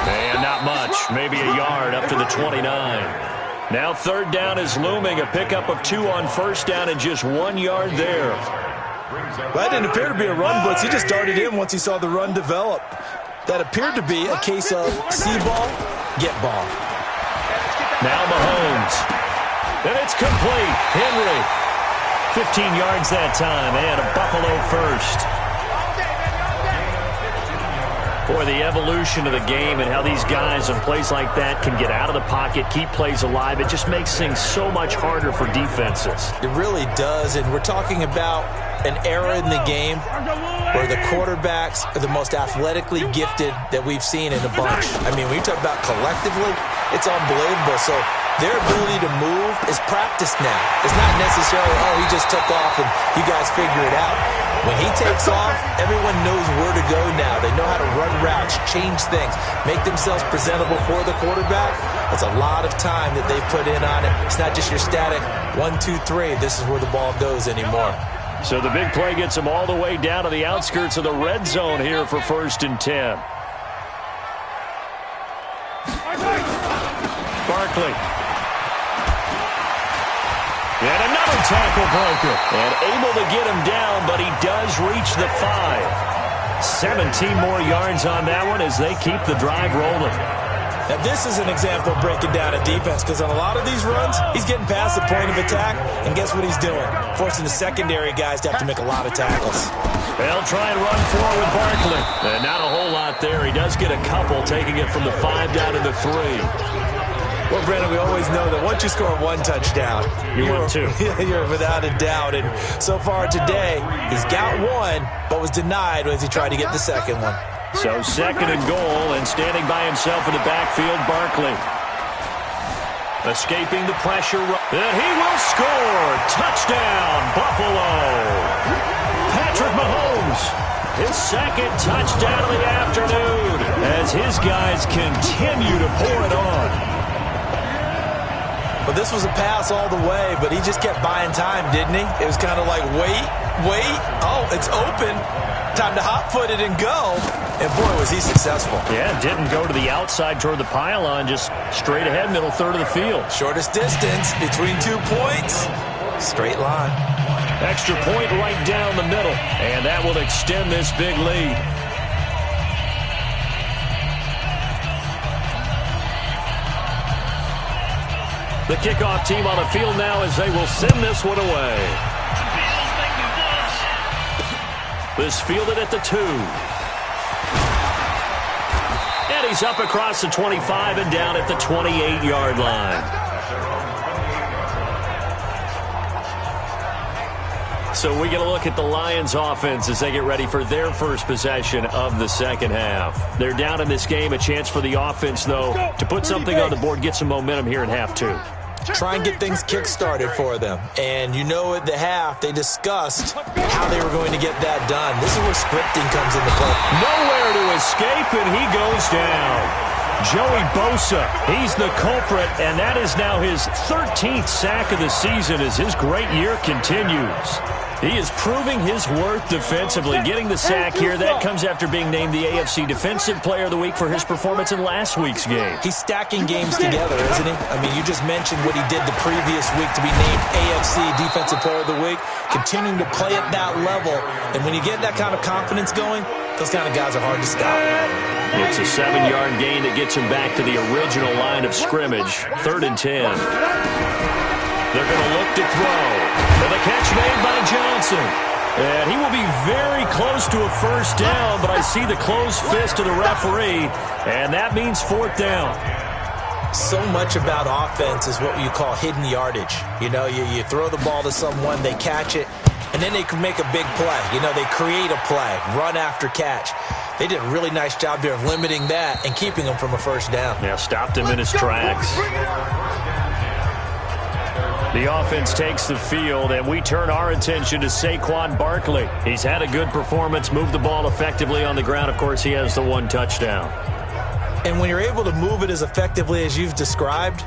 And not much, maybe a yard up to the 29. Now third down is looming, a pickup of 2 on first down and just 1 yard there. Well, that didn't appear to be a run blitz. He just darted in once he saw the run develop. That appeared to be a case of see ball, get ball. Now Mahomes. And it's complete. Henry. 15 yards that time and a Buffalo first. Boy, the evolution of the game and how these guys in plays like that can get out of the pocket, keep plays alive, it just makes things so much harder for defenses. It really does, and we're talking about an era in the game where the quarterbacks are the most athletically gifted that we've seen in a bunch. I mean, when you talk about collectively, it's unbelievable. So their ability to move is practiced now. It's not necessarily, oh, he just took off and you guys figure it out. When he takes off, everyone knows where to go now. They know how to run routes, change things, make themselves presentable for the quarterback. That's a lot of time that they put in on it. It's not just your static 1, 2, 3. This is where the ball goes anymore. So the big play gets them all the way down to the outskirts of the red zone here for 1st and 10. Barkley. And another tackle breaker. And able to get him down, but he does reach the 5. 17 more yards on that one as they keep the drive rolling. Now, this is an example of breaking down a defense because on a lot of these runs, he's getting past the point of attack, and guess what he's doing? Forcing the secondary guys to have to make a lot of tackles. They'll try and run forward with Barkley. And not a whole lot there. He does get a couple, taking it from the 5 down to the 3. Well, Brandon, we always know that once you score 1 touchdown, you're 2. You're without a doubt. And so far today, he's got 1, but was denied as he tried to get the second one. So 2nd and goal, and standing by himself in the backfield, Barkley. Escaping the pressure. And he will score. Touchdown, Buffalo. Patrick Mahomes. His 2nd touchdown of the afternoon as his guys continue to pour it on. Well, this was a pass all the way, but he just kept buying time, didn't he? It was kind of like, wait. Oh, it's open. Time to hot-foot it and go. And, boy, was he successful. Yeah, didn't go to the outside toward the pylon, just straight ahead, middle third of the field. Shortest distance between 2 points. Straight line. Extra point right down the middle, and that will extend this big lead. The kickoff team on the field now as they will send this one away. This fielded at the 2. And he's up across the 25 and down at the 28-yard line. So we get a look at the Lions offense as they get ready for their first possession of the second half. They're down in this game. A chance for the offense, though, to put something on the board, get some momentum here in half 2. Try and get things kick-started for them. And you know at the half, they discussed how they were going to get that done. This is where scripting comes into play. Nowhere to escape, and he goes down. Joey Bosa, he's the culprit, and that is now his 13th sack of the season as his great year continues. He is proving his worth defensively, getting the sack here. That comes after being named the AFC Defensive Player of the Week for his performance in last week's game. He's stacking games together, isn't he? I mean, you just mentioned what he did the previous week to be named AFC Defensive Player of the Week, continuing to play at that level. And when you get that kind of confidence going, those kind of guys are hard to stop. It's a 7-yard gain that gets him back to the original line of scrimmage. 3rd and 10. They're going to look to throw. And the catch made by Johnson. And he will be very close to a first down, but I see the closed fist of the referee, and that means fourth down. So much about offense is what you call hidden yardage. You know, you throw the ball to someone, they catch it, and then they can make a big play. You know, they create a play, run after catch. They did a really nice job there of limiting that and keeping him from a first down. Yeah, stopped him in his tracks. The offense takes the field, and we turn our attention to Saquon Barkley. He's had a good performance, moved the ball effectively on the ground. Of course, he has the one touchdown. And when you're able to move it as effectively as you've described,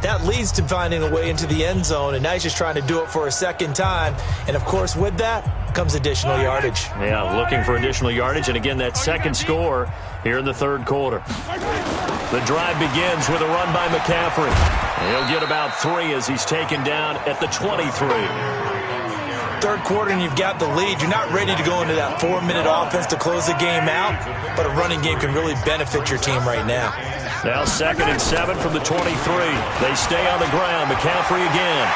that leads to finding a way into the end zone, and now he's just trying to do it for a second time. And, of course, with that comes additional yardage. Yeah, looking for additional yardage, and again, that second score here in the third quarter. The drive begins with a run by McCaffrey. He'll get about 3 as he's taken down at the 23. Third quarter and you've got the lead. You're not ready to go into that 4-minute offense to close the game out, but a running game can really benefit your team right now. Now 2nd and 7 from the 23. They stay on the ground. McCaffrey again.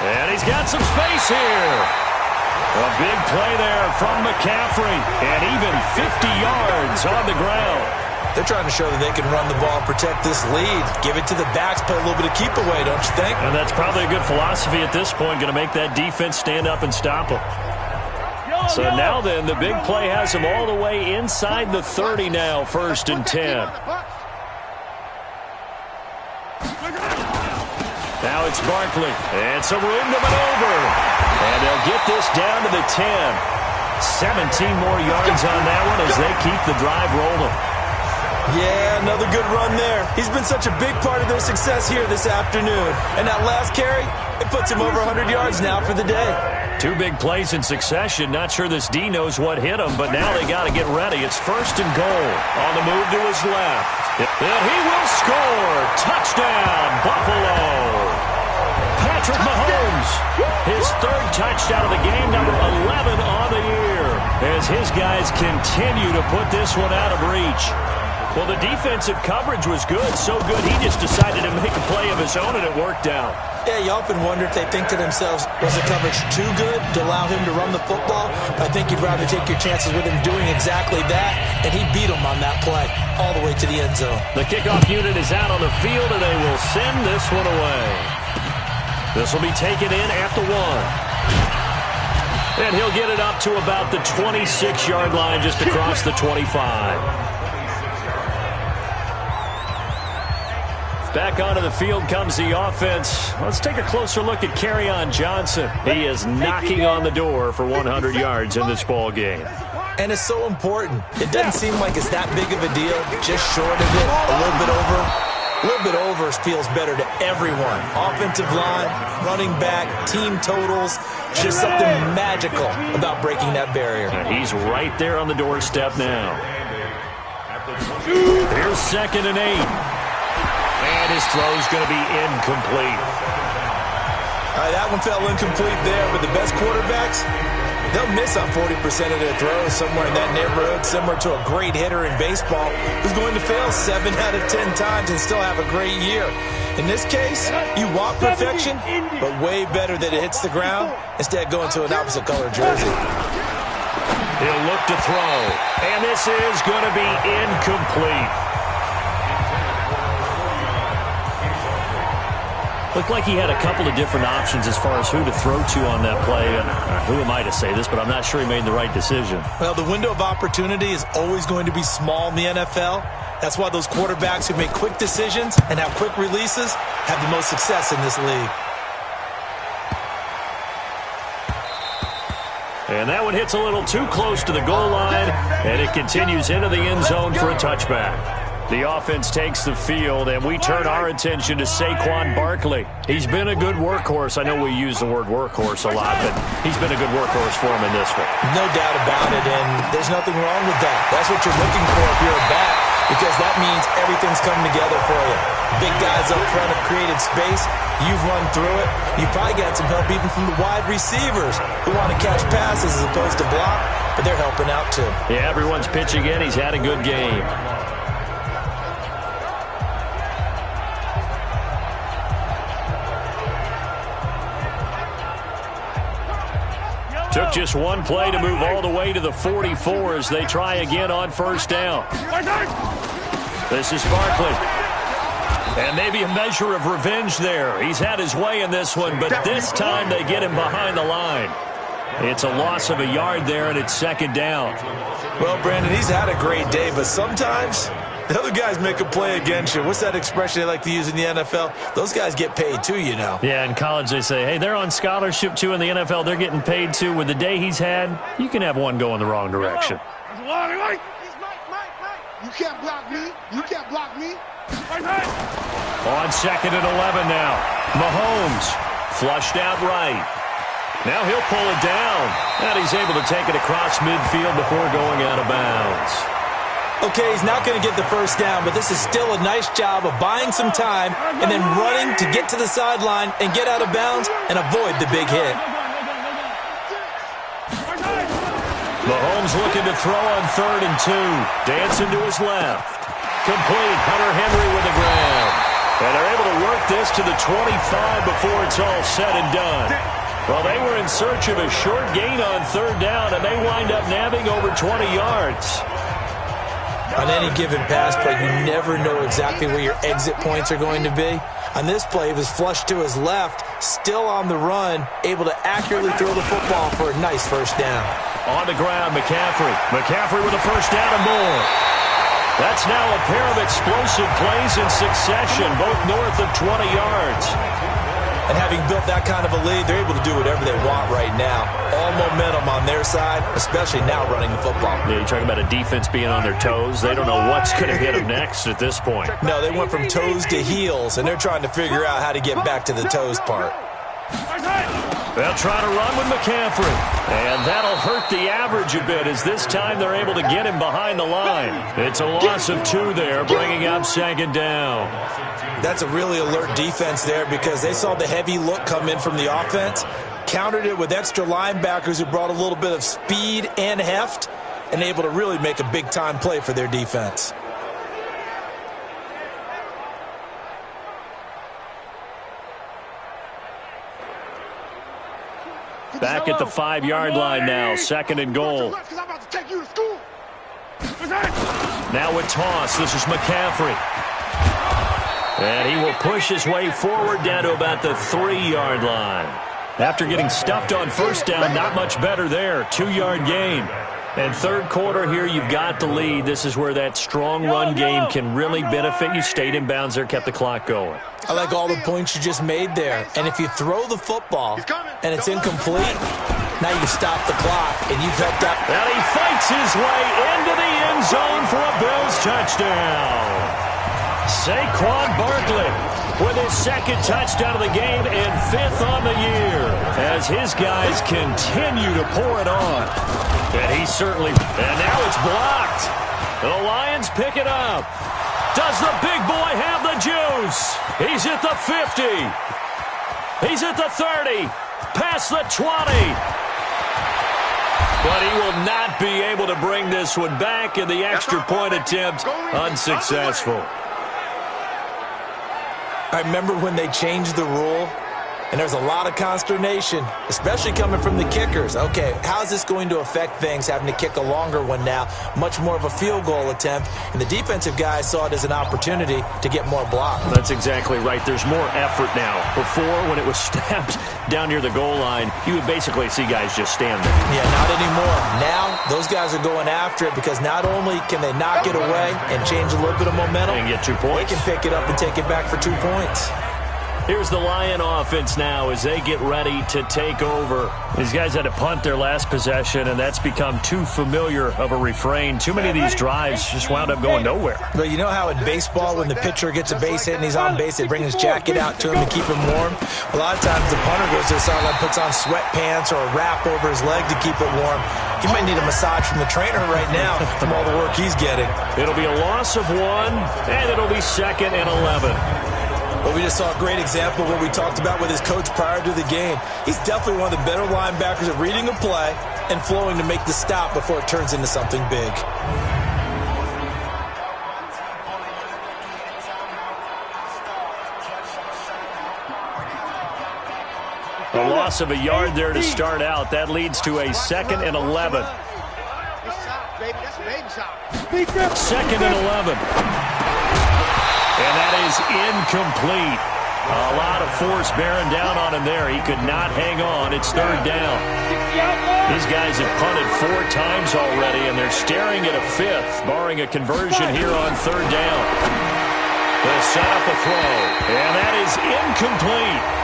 And he's got some space here. A big play there from McCaffrey, and even 50 yards on the ground. They're trying to show that they can run the ball and protect this lead. Give it to the backs, play a little bit of keep away, don't you think? And that's probably a good philosophy at this point, going to make that defense stand up and stop them. So now then, the big play has him all the way inside the 30 now, 1st and 10. Now it's Barkley, and some room to maneuver. And they'll get this down to the 10. 17 more yards on that one as they keep the drive rolling. Yeah, another good run there. He's been such a big part of their success here this afternoon. And that last carry, it puts him over 100 yards now for the day. 2 big plays in succession. Not sure this D knows what hit him, but now they got to get ready. It's 1st and goal. On the move to his left. And he will score. Touchdown, Buffalo. Patrick Mahomes, his 3rd touchdown of the game, number 11 on the year, as his guys continue to put this one out of reach. Well, the defensive coverage was good, so good he just decided to make a play of his own, and it worked out. Yeah, you often wonder if they think to themselves, was the coverage too good to allow him to run the football? I think you'd rather take your chances with him doing exactly that, and he beat him on that play all the way to the end zone. The kickoff unit is out on the field, and they will send this one away. This will be taken in at the 1. And he'll get it up to about the 26-yard line just across the 25. Back onto the field comes the offense. Let's take a closer look at Kerryon Johnson. He is knocking on the door for 100 yards in this ball game. And it's so important. It doesn't seem like it's that big of a deal. Just short of it, a little bit over. A little bit over feels better to everyone. Offensive line, running back, team totals. Just something magical about breaking that barrier. And he's right there on the doorstep now. Here's 2nd and 8. And his throw's going to be incomplete. All right, that one fell incomplete there, but the best quarterbacks, they'll miss on 40% of their throws somewhere in that neighborhood, similar to a great hitter in baseball who's going to fail 7 out of 10 times and still have a great year. In this case, you want perfection, but way better that it hits the ground instead of going to an opposite color jersey. He'll look to throw, and this is going to be incomplete. Looked like he had a couple of different options as far as who to throw to on that play. And who am I to say this, but I'm not sure he made the right decision. Well, the window of opportunity is always going to be small in the NFL. That's why those quarterbacks who make quick decisions and have quick releases have the most success in this league. And that one hits a little too close to the goal line, and it continues into the end zone for a touchback. The offense takes the field, and we turn our attention to Saquon Barkley. He's been a good workhorse. I know we use the word workhorse a lot, but he's been a good workhorse for him in this one. No doubt about it, and there's nothing wrong with that. That's what you're looking for if you're a back, because that means everything's coming together for you. Big guys up front have created space. You've run through it. You've probably got some help even from the wide receivers who want to catch passes as opposed to block, but they're helping out too. Yeah, everyone's pitching in. He's had a good game. Took just one play to move all the way to the 44 as they try again on first down. This is Barkley. And maybe a measure of revenge there. He's had his way in this one, but this time they get him behind the line. It's a loss of a yard there, and it's second down. Well, Brandon, he's had a great day, but sometimes the other guys make a play against you. What's that expression they like to use in the NFL? Those guys get paid too, you know. Yeah, in college they say, hey, they're on scholarship too. In the NFL, they're getting paid too. With the day he's had, you can have one go in the wrong direction. You can't block me. You can't block me. On second and 11 now. Mahomes flushed out right. Now he'll pull it down. And he's able to take it across midfield before going out of bounds. Okay, he's not going to get the first down, but this is still a nice job of buying some time and then running to get to the sideline and get out of bounds and avoid the big hit. Mahomes looking to throw on 3rd and 2. Dancing to his left. Complete. Hunter Henry with the grab. And they're able to work this to the 25 before it's all said and done. Well, they were in search of a short gain on 3rd down, and they wind up nabbing over 20 yards. On any given pass play, you never know exactly where your exit points are going to be. On this play, it was flushed to his left, still on the run, able to accurately throw the football for a nice first down. On the ground, McCaffrey. McCaffrey with a first down and more. That's now a pair of explosive plays in succession, both north of 20 yards. And having built that kind of a lead, they're able to do whatever they want right now. All momentum on their side, especially now running the football. Yeah, you're talking about a defense being on their toes. They don't know what's going to hit them next at this point. No, they went from toes to heels, and they're trying to figure out how to get back to the toes part. They'll try to run with McCaffrey. And that'll hurt the average a bit as this time they're able to get him behind the line. It's a loss of 2 there, bringing up second down. That's a really alert defense there because they saw the heavy look come in from the offense, countered it with extra linebackers who brought a little bit of speed and heft, and able to really make a big-time play for their defense. Back at the 5-yard line now, 2nd and goal. Now a toss. This is McCaffrey. And he will push his way forward down to about the 3-yard line. After getting stuffed on first down, not much better there. 2-yard gain. And third quarter here, you've got the lead. This is where that strong run game can really benefit you. Stayed in bounds there, kept the clock going. I like all the points you just made there. And if you throw the football and it's incomplete, now you stop the clock and you've helped out. And he fights his way into the end zone for a Bills touchdown. Saquon Barkley with his 2nd touchdown of the game and 5th on the year as his guys continue to pour it on. And he certainly, and now it's blocked. The Lions pick it up. Does the big boy have the juice? He's at the 50. He's at the 30. Past the 20. But he will not be able to bring this one back, and the extra point attempt unsuccessful. I remember when they changed the rule, and there's a lot of consternation, especially coming from the kickers. Okay, how's this going to affect things, having to kick a longer one now, much more of a field goal attempt, and the defensive guys saw it as an opportunity to get more block. That's exactly right. There's more effort now. Before, when it was snapped down near the goal line, you would basically see guys just stand there. Yeah, not anymore. Now, those guys are going after it because not only can they knock it away and change a little bit of momentum, and get 2 points. They can pick it up and take it back for 2 points. Here's the Lion offense now as they get ready to take over. These guys had to punt their last possession, and that's become too familiar of a refrain. Too many of these drives just wound up going nowhere. But you know how in baseball, when the pitcher gets a base hit and he's on base, they bring his jacket out to him to keep him warm? A lot of times the punter goes to the sideline, puts on sweatpants or a wrap over his leg to keep it warm. He might need a massage from the trainer right now from all the work he's getting. It'll be a loss of 1, and it'll be 2nd and 11. Well, we just saw a great example of what we talked about with his coach prior to the game. He's definitely one of the better linebackers at reading a play and flowing to make the stop before it turns into something big. A loss of a yard there to start out. That leads to a 2nd and 11. Second and 11. And that is incomplete. A lot of force bearing down on him there. He could not hang on. It's 3rd down. These guys have punted 4 times already, and they're staring at a 5th, barring a conversion here on 3rd down. They'll set up a throw, and that is incomplete.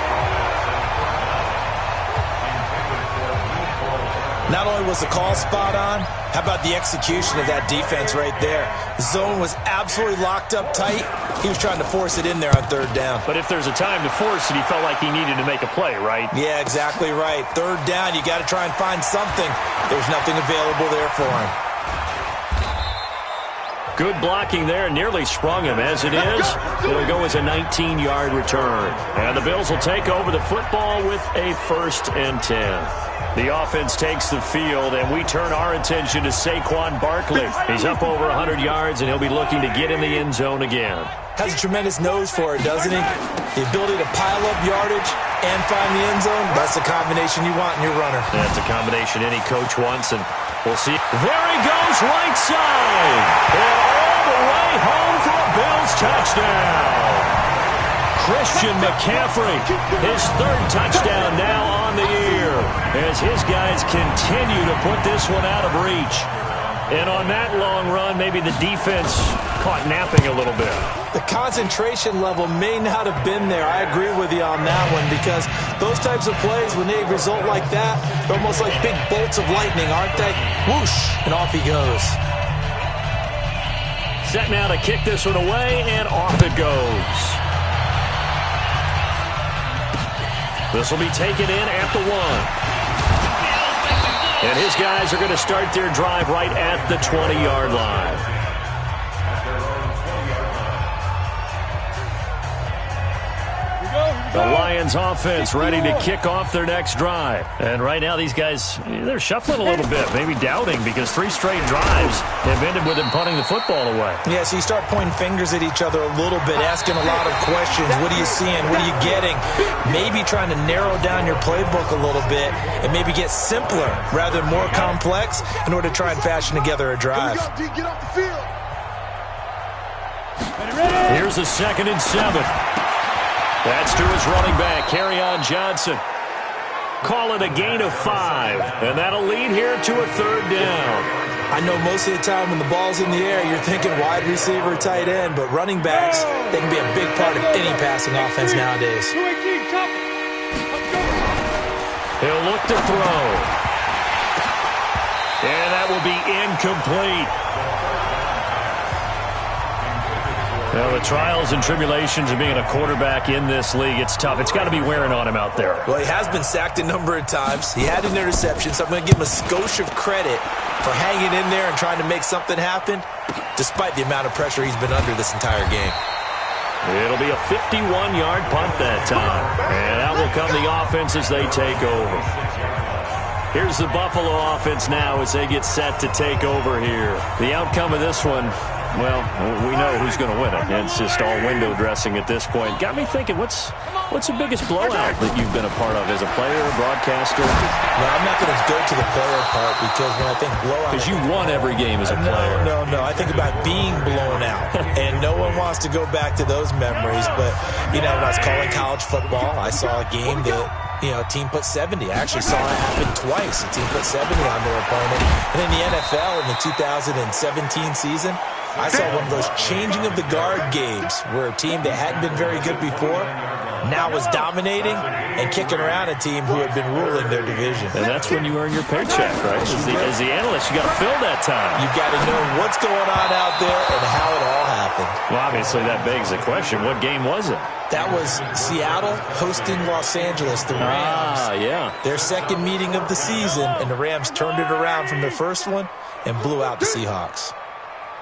Not only was the call spot on, how about the execution of that defense right there? The zone was absolutely locked up tight. He was trying to force it in there on 3rd down. But if there's a time to force it, he felt like he needed to make a play, right? Yeah, exactly right. 3rd down, you got to try and find something. There's nothing available there for him. Good blocking there, nearly sprung him. As it is, it'll go as a 19-yard return. And the Bills will take over the football with a 1st and 10. The offense takes the field, and we turn our attention to Saquon Barkley. He's up over 100 yards, and he'll be looking to get in the end zone again. Has a tremendous nose for it, doesn't he? The ability to pile up yardage and find the end zone, that's the combination you want in your runner. That's a combination any coach wants, and we'll see. There he goes, right side. And all the way home for a Bills touchdown. Christian McCaffrey, his 3rd touchdown now on the year, as his guys continue to put this one out of reach. And on that long run, maybe the defense caught napping a little bit. The concentration level may not have been there. I agree with you on that one, because those types of plays, when they result like that, they're almost like big bolts of lightning, aren't they? Whoosh, and off he goes. Set now to kick this one away, and off it goes. This will be taken in at the 1. And his guys are going to start their drive right at the 20-yard line. The Lions offense ready to kick off their next drive. And right now these guys, they're shuffling a little bit, maybe doubting, because 3 straight drives have ended with them punting the football away. Yeah, so you start pointing fingers at each other a little bit, asking a lot of questions. What are you seeing? What are you getting? Maybe trying to narrow down your playbook a little bit and maybe get simpler rather than more complex in order to try and fashion together a drive. Here's a 2nd and 7. That's to his running back, Kerryon Johnson. Call it a gain of 5, and that'll lead here to a 3rd down. I know most of the time when the ball's in the air, you're thinking wide receiver, tight end, but running backs, they can be a big part of any passing offense nowadays. He'll look to throw. And that will be incomplete. Well, the trials and tribulations of being a quarterback in this league, it's tough. It's got to be wearing on him out there. Well, he has been sacked a number of times. He had an interception, so I'm going to give him a skosh of credit for hanging in there and trying to make something happen, despite the amount of pressure he's been under this entire game. It'll be a 51-yard punt that time. And out will come the offense as they take over. Here's the Buffalo offense now as they get set to take over here. The outcome of this one, well, we know who's going to win it. It's just all window dressing at this point. Got me thinking, what's the biggest blowout that you've been a part of as a player, a broadcaster? No, I'm not going to go to the player part, because when I think blowout... Because you won every game as a player. No. I think about being blown out. And no one wants to go back to those memories. But, when I was calling college football, I saw a game that... a team put 70. I actually saw it happen twice. A team put 70 on their opponent. And in the NFL in the 2017 season, I saw one of those changing of the guard games where a team that hadn't been very good before now was dominating and kicking around a team who had been ruling their division. And that's when you earn your paycheck, right? As the analyst, you got to fill that time. You've got to know what's going on out there and how it all happened. Well, obviously that begs the question, what game was it? That was Seattle hosting Los Angeles, the Rams. Yeah. Their second meeting of the season, and the Rams turned it around from their first one and blew out the Seahawks.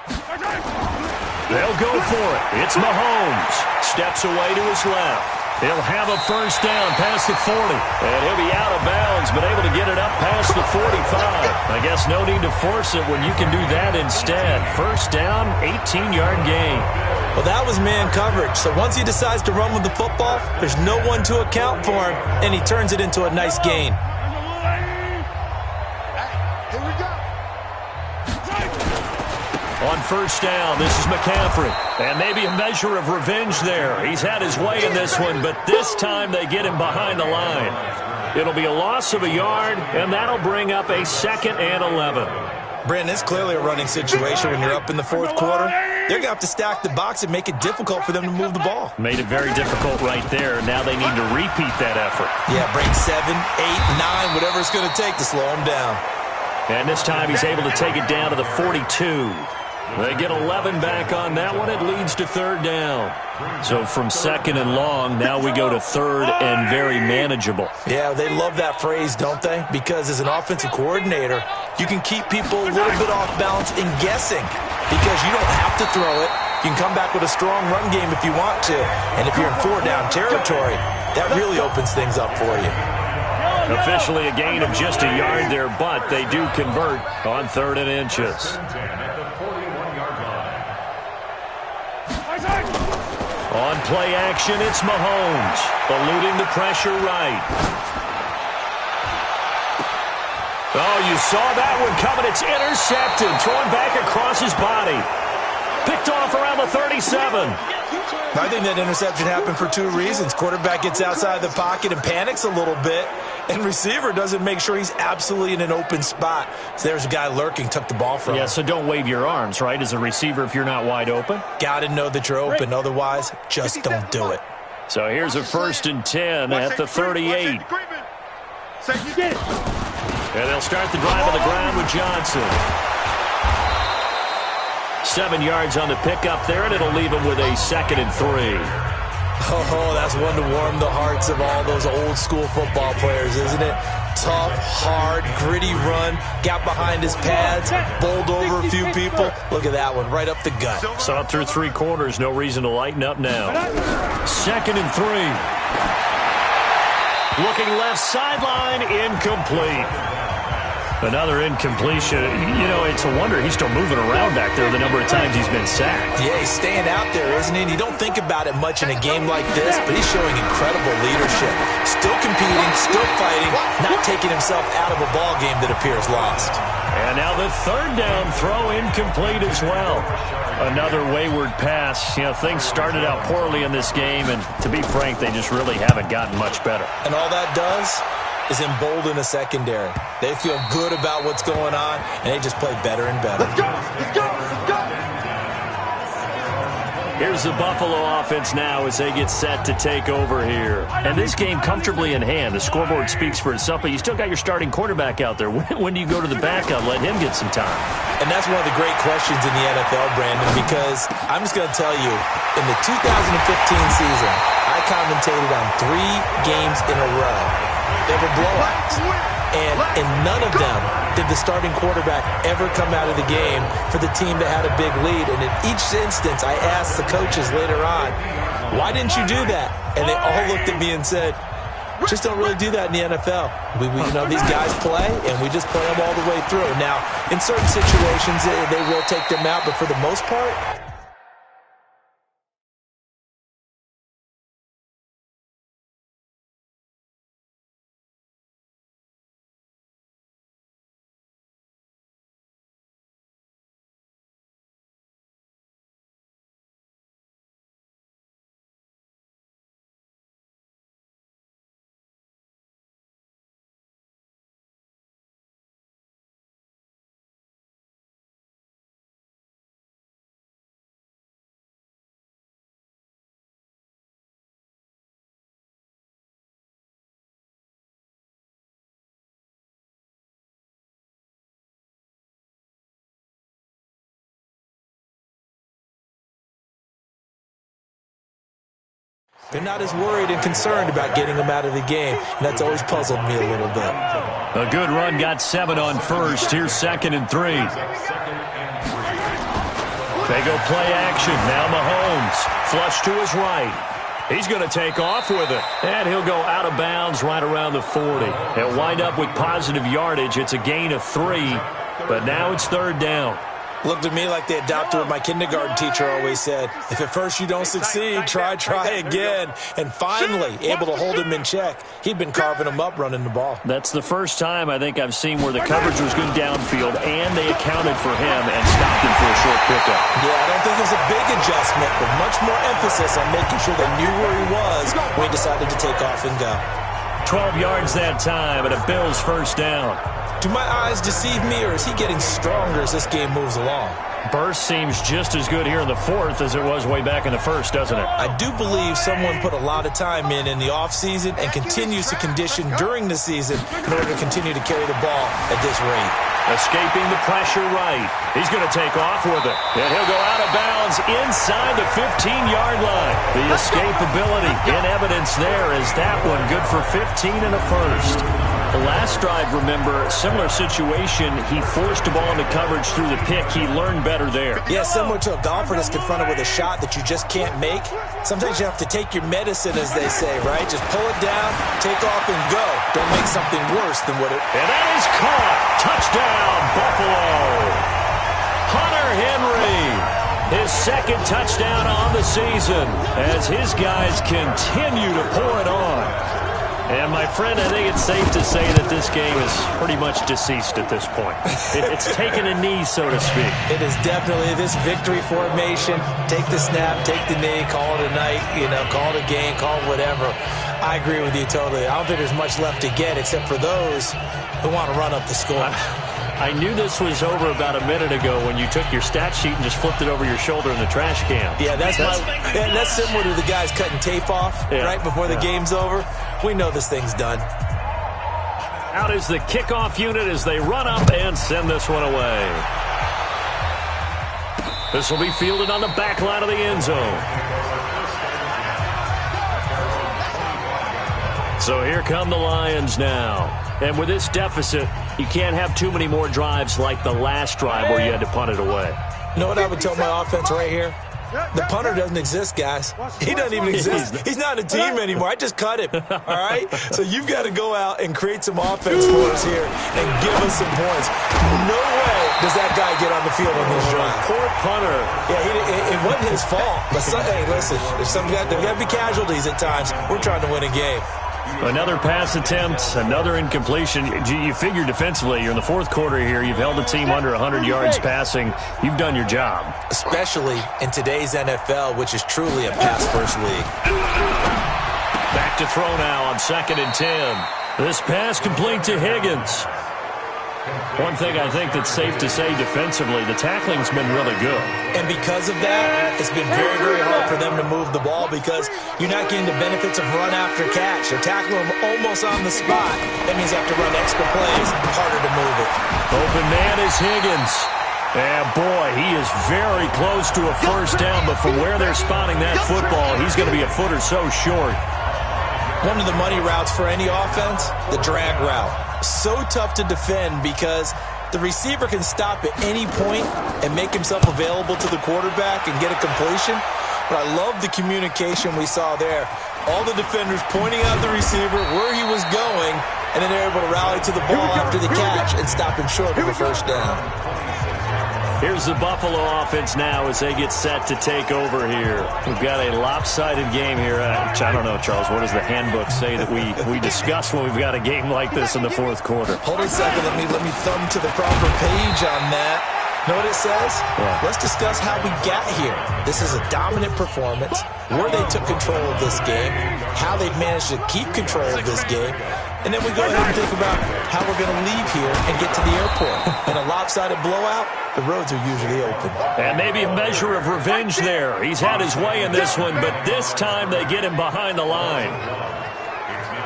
They'll go for it. It's Mahomes. Steps away to his left. He'll have a first down past the 40. And he'll be out of bounds, but able to get it up past the 45. I guess no need to force it when you can do that instead. First down, 18-yard gain. Well, that was man coverage. So once he decides to run with the football, there's no one to account for him, and he turns it into a nice gain. Here we go. On first down, this is McCaffrey. And maybe a measure of revenge there. He's had his way in this one, but this time they get him behind the line. It'll be a loss of a yard, and that'll bring up a 2nd and 11. Brandon, it's clearly a running situation when you're up in the fourth quarter. They're going to have to stack the box and make it difficult for them to move the ball. Made it very difficult right there. Now they need to repeat that effort. Yeah, bring 7, 8, 9, whatever it's going to take to slow him down. And this time he's able to take it down to the 42. They get 11 back on that one. It leads to 3rd down. So from 2nd and long, now we go to 3rd and very manageable. Yeah, they love that phrase, don't they? Because as an offensive coordinator, you can keep people a little bit off balance and guessing because you don't have to throw it. You can come back with a strong run game if you want to. And if you're in 4-down territory, that really opens things up for you. Officially a gain of just a yard there, but they do convert on 3rd and inches. On play action, it's Mahomes, eluding the pressure right. Oh, you saw that one coming. It's intercepted, thrown back across his body. Picked off around the 37. I think that interception happened for 2 reasons. Quarterback gets outside the pocket and panics a little bit, and receiver doesn't make sure he's absolutely in an open spot. So there's a guy lurking, took the ball from him. Yeah, so don't wave your arms, right, as a receiver if you're not wide open? Got to know that you're open. Otherwise, just don't do it. So here's a 1st and 10 at the 38. And they'll start the drive on the ground with Johnson. 7 yards on the pickup there, and it'll leave him with a 2nd and 3. Oh, that's one to warm the hearts of all those old-school football players, isn't it? Tough, hard, gritty run, got behind his pads, bowled over a few people. Look at that one, right up the gut. Saw it through 3 quarters, no reason to lighten up now. 2nd and 3. Looking left sideline, incomplete. Another incompletion. You know, it's a wonder he's still moving around back there the number of times he's been sacked. Yeah, he's staying out there, isn't he? And you don't think about it much in a game like this, but he's showing incredible leadership. Still competing, still fighting, not taking himself out of a ball game that appears lost. And now the 3rd down throw incomplete as well. Another wayward pass. You know, things started out poorly in this game, and to be frank, they just really haven't gotten much better. And all that does is embolden a secondary. They feel good about what's going on, and they just play better and better. Let's go! Let's go! Let's go! Here's the Buffalo offense now as they get set to take over here. And this game comfortably in hand. The scoreboard speaks for itself, but you still got your starting quarterback out there. When do you go to the backup? Let him get some time. And that's one of the great questions in the NFL, Brandon, because I'm just going to tell you, in the 2015 season, I commentated on 3 games in a row. They were blowouts. And in none of them did the starting quarterback ever come out of the game for the team that had a big lead. And in each instance, I asked the coaches later on, why didn't you do that? And they all looked at me and said, just don't really do that in the NFL. We you know, these guys play, and we just play them all the way through. Now, in certain situations, they will take them out, but for the most part, they're not as worried and concerned about getting them out of the game. And that's always puzzled me a little bit. A good run, got 7 on first. Here's 2nd and 3. They go play action. Now Mahomes. Flush to his right. He's going to take off with it. And he'll go out of bounds right around the 40. He'll wind up with positive yardage. It's a gain of 3, but now it's 3rd down. Looked to me like they adopted what my kindergarten teacher always said. If at first you don't succeed, try again. And finally, able to hold him in check. He'd been carving him up running the ball. That's the first time I think I've seen where the coverage was good downfield, and they accounted for him and stopped him for a short pickup. Yeah, I don't think it was a big adjustment, but much more emphasis on making sure they knew where he was when he decided to take off and go. 12 yards that time, and a Bills first down. Do my eyes deceive me, or is he getting stronger as this game moves along? Burst seems just as good here in the 4th as it was way back in the 1st, doesn't it? I do believe someone put a lot of time in the offseason and continues to condition during the season in order to continue to carry the ball at this rate. Escaping the pressure right. He's going to take off with it. And he'll go out of bounds inside the 15-yard line. The escapability in evidence there is that one good for 15 and a first. The last drive, remember, similar situation. He forced the ball into coverage through the pick. He learned better there. Yeah, similar to a golfer that's confronted with a shot that you just can't make. Sometimes you have to take your medicine, as they say, right? Just pull it down, take off, and go. Don't make something worse than what it... And that is caught. Touchdown, Buffalo. Hunter Henry, his 2nd touchdown on the season as his guys continue to pour it on. And, my friend, I think it's safe to say that this game is pretty much deceased at this point. It's taken a knee, so to speak. It is definitely this victory formation. Take the snap, take the knee, call it a night, call it a game, call it whatever. I agree with you totally. I don't think there's much left to get except for those who want to run up the score. I knew this was over about a minute ago when you took your stat sheet and just flipped it over your shoulder in the trash can. Yeah, that's similar to the guys cutting tape off right before the game's over. We know this thing's done. Out is the kickoff unit as they run up and send this one away. This will be fielded on the back line of the end zone. So here come the Lions now. And with this deficit, you can't have too many more drives like the last drive where you had to punt it away. You know what I would tell my offense right here? The punter doesn't exist, guys. He doesn't even exist. He's not a team anymore. I just cut him, all right? So you've got to go out and create some offense for us here and give us some points. No way does that guy get on the field on this drive. Poor punter. Yeah, it wasn't his fault. But, hey, listen, there's got to be casualties at times. We're trying to win a game. Another pass attempt, another incompletion. You figure defensively, you're in the 4th quarter here. You've held the team under 100 yards passing. You've done your job. Especially in today's NFL, which is truly a pass-first league. Back to throw now on 2nd and 10. This pass complete to Higgins. One thing I think that's safe to say defensively, the tackling's been really good. And because of that, it's been very, very hard for them to move the ball because you're not getting the benefits of run after catch. They're tackling them almost on the spot. That means you have to run extra plays, harder to move it. Open man is Higgins. And, boy, he is very close to a first down, but from where they're spotting that football, he's going to be a foot or so short. One of the money routes for any offense, the drag route. So tough to defend because the receiver can stop at any point and make himself available to the quarterback and get a completion. But I love the communication we saw there. All the defenders pointing out the receiver, where he was going, and then they're able to rally to the ball after the catch and stop him short of a first down. Here's the Buffalo offense now as they get set to take over here. We've got a lopsided game here. I don't know, Charles, what does the handbook say that we discuss when we've got a game like this in the 4th quarter? Hold on a second. Let me thumb to the proper page on that. Know what it says? Yeah. Let's discuss how we got here. This is a dominant performance, where they took control of this game, how they've managed to keep control of this game, and then we go ahead and think about how we're going to leave here and get to the airport. In a lopsided blowout, the roads are usually open. And maybe a measure of revenge there. He's had his way in this one, but this time they get him behind the line.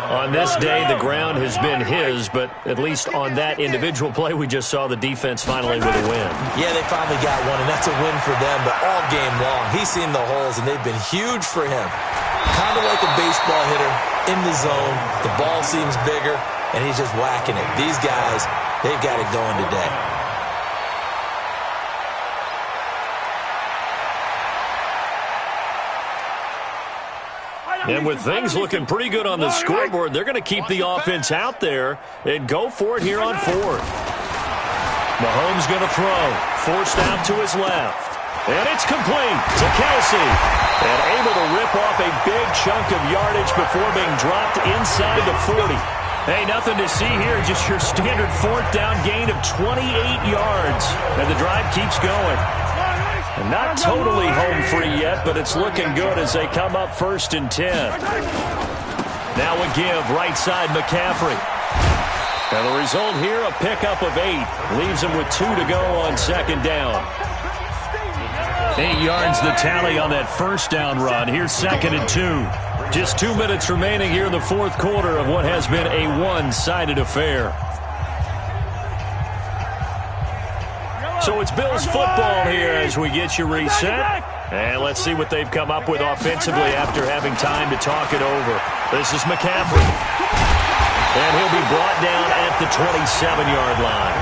On this day, the ground has been his, but at least on that individual play, we just saw the defense finally with a win. Yeah, they finally got one, and that's a win for them, but all game long, he's seen the holes, and they've been huge for him. Kind of like a baseball hitter in the zone. The ball seems bigger, and he's just whacking it. These guys, they've got it going today. And with things looking pretty good on the scoreboard, they're going to keep the offense out there and go for it here on fourth. Mahomes going to throw. Forced out to his left. And it's complete to Kelsey. And able to rip off a big chunk of yardage before being dropped inside the 40. Hey, nothing to see here. Just your standard fourth down gain of 28 yards. And the drive keeps going. And not totally home free yet, but it's looking good as they come up 1st and 10. Now a give, right side McCaffrey. And the result here, a pickup of 8. Leaves him with 2 to go on 2nd down. 8 yards the tally on that first down run. Here's 2nd and 2. Just 2 minutes remaining here in the fourth quarter of what has been a one-sided affair. So it's Bills football here as we get you reset. And let's see what they've come up with offensively after having time to talk it over. This is McCaffrey. And he'll be brought down at the 27-yard line.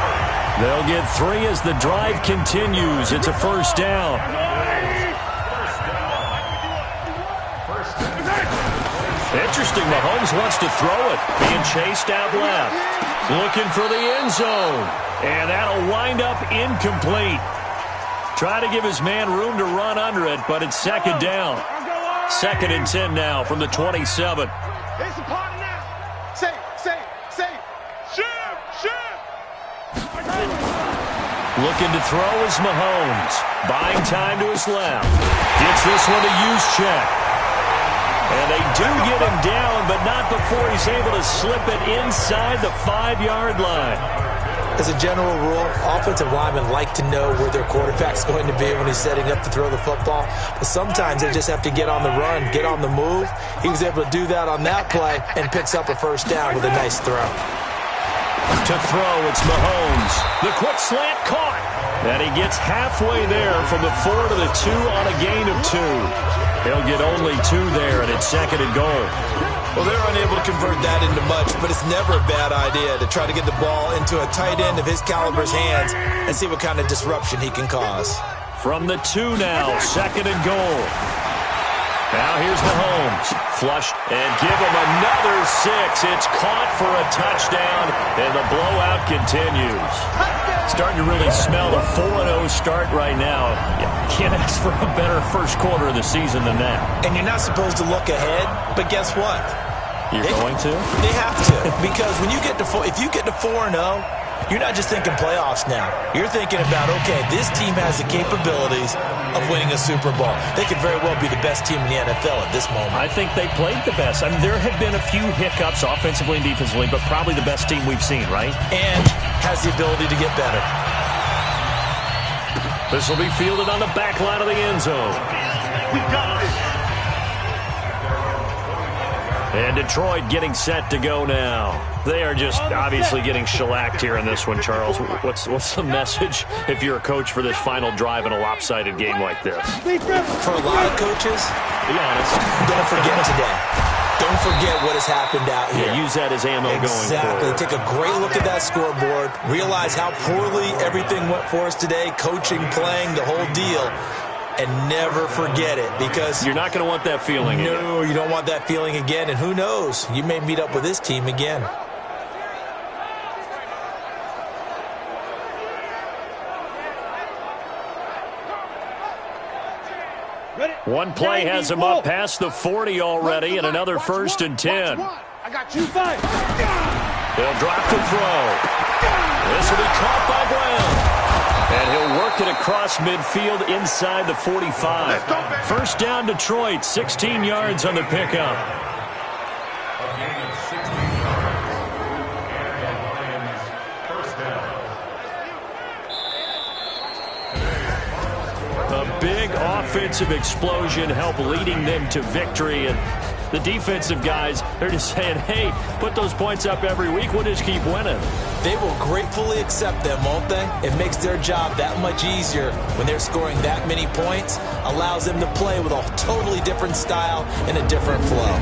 They'll get 3 as the drive continues. It's a first down. Interesting, Mahomes wants to throw it. Being chased out left. Looking for the end zone. And that'll wind up incomplete. Trying to give his man room to run under it, but it's 2nd down. 2nd and 10 now from the 27. It's a party now. Say. Looking to throw is Mahomes. Buying time to his left. Gets this one to use check. And they do get him down, but not before he's able to slip it inside the 5-yard line. As a general rule, offensive linemen like to know where their quarterback's going to be when he's setting up to throw the football. But sometimes they just have to get on the run, get on the move. He was able to do that on that play and picks up a first down with a nice throw. To throw, it's Mahomes. The quick slant caught. And he gets halfway there from the 4 to the 2 on a gain of 2. He'll get only 2 there, and it's 2nd and goal. Well, they're unable to convert that into much, but it's never a bad idea to try to get the ball into a tight end of his caliber's hands and see what kind of disruption he can cause. From the 2 now, 2nd and goal. Now here's Mahomes. Flushed and give him another 6. It's caught for a touchdown, and the blowout continues. Starting to really smell the 4-0 start right now. You can't ask for a better first quarter of the season than that. And you're not supposed to look ahead, but guess what? You're going to? They have to, because when you get to if you get to 4-0, you're not just thinking playoffs now. You're thinking about, okay, this team has the capabilities of winning a Super Bowl. They could very well be the best team in the NFL at this moment. I think they played the best. I mean, there have been a few hiccups offensively and defensively, but probably the best team we've seen, right? And has the ability to get better. This will be fielded on the back line of the end zone. We got this. And Detroit getting set to go now. They are just obviously getting shellacked here in this one, Charles. What's the message if you're a coach for this final drive in a lopsided game like this? For a lot of coaches, be honest, don't forget today. Don't forget what has happened out here. Yeah, use that as ammo going forward. Take a great look at that scoreboard. Realize how poorly everything went for us today. Coaching, playing, the whole deal. And never forget it, because you're not going to want that feeling again. No, you don't want that feeling again. And who knows? You may meet up with this team again. One play has him up past the 40 already, and another 1st and 10. I got you. They'll drop the throw. This will be caught by Brown. And he'll work it across midfield inside the 45. First down, Detroit, 16 yards on the pickup. A big offensive explosion helped leading them to victory. And the defensive guys, they're just saying, hey, put those points up every week. We'll just keep winning. They will gratefully accept them, won't they? It makes their job that much easier when they're scoring that many points. Allows them to play with a totally different style and a different flow.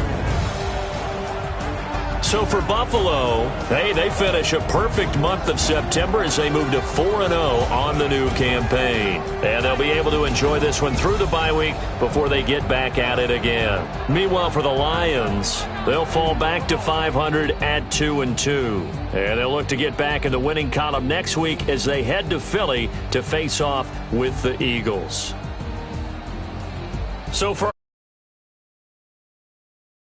So for Buffalo, hey, they finish a perfect month of September as they move to 4-0 on the new campaign. And they'll be able to enjoy this one through the bye week before they get back at it again. Meanwhile, for the Lions, they'll fall back to 500 at 2-2. And they'll look to get back in the winning column next week as they head to Philly to face off with the Eagles. So for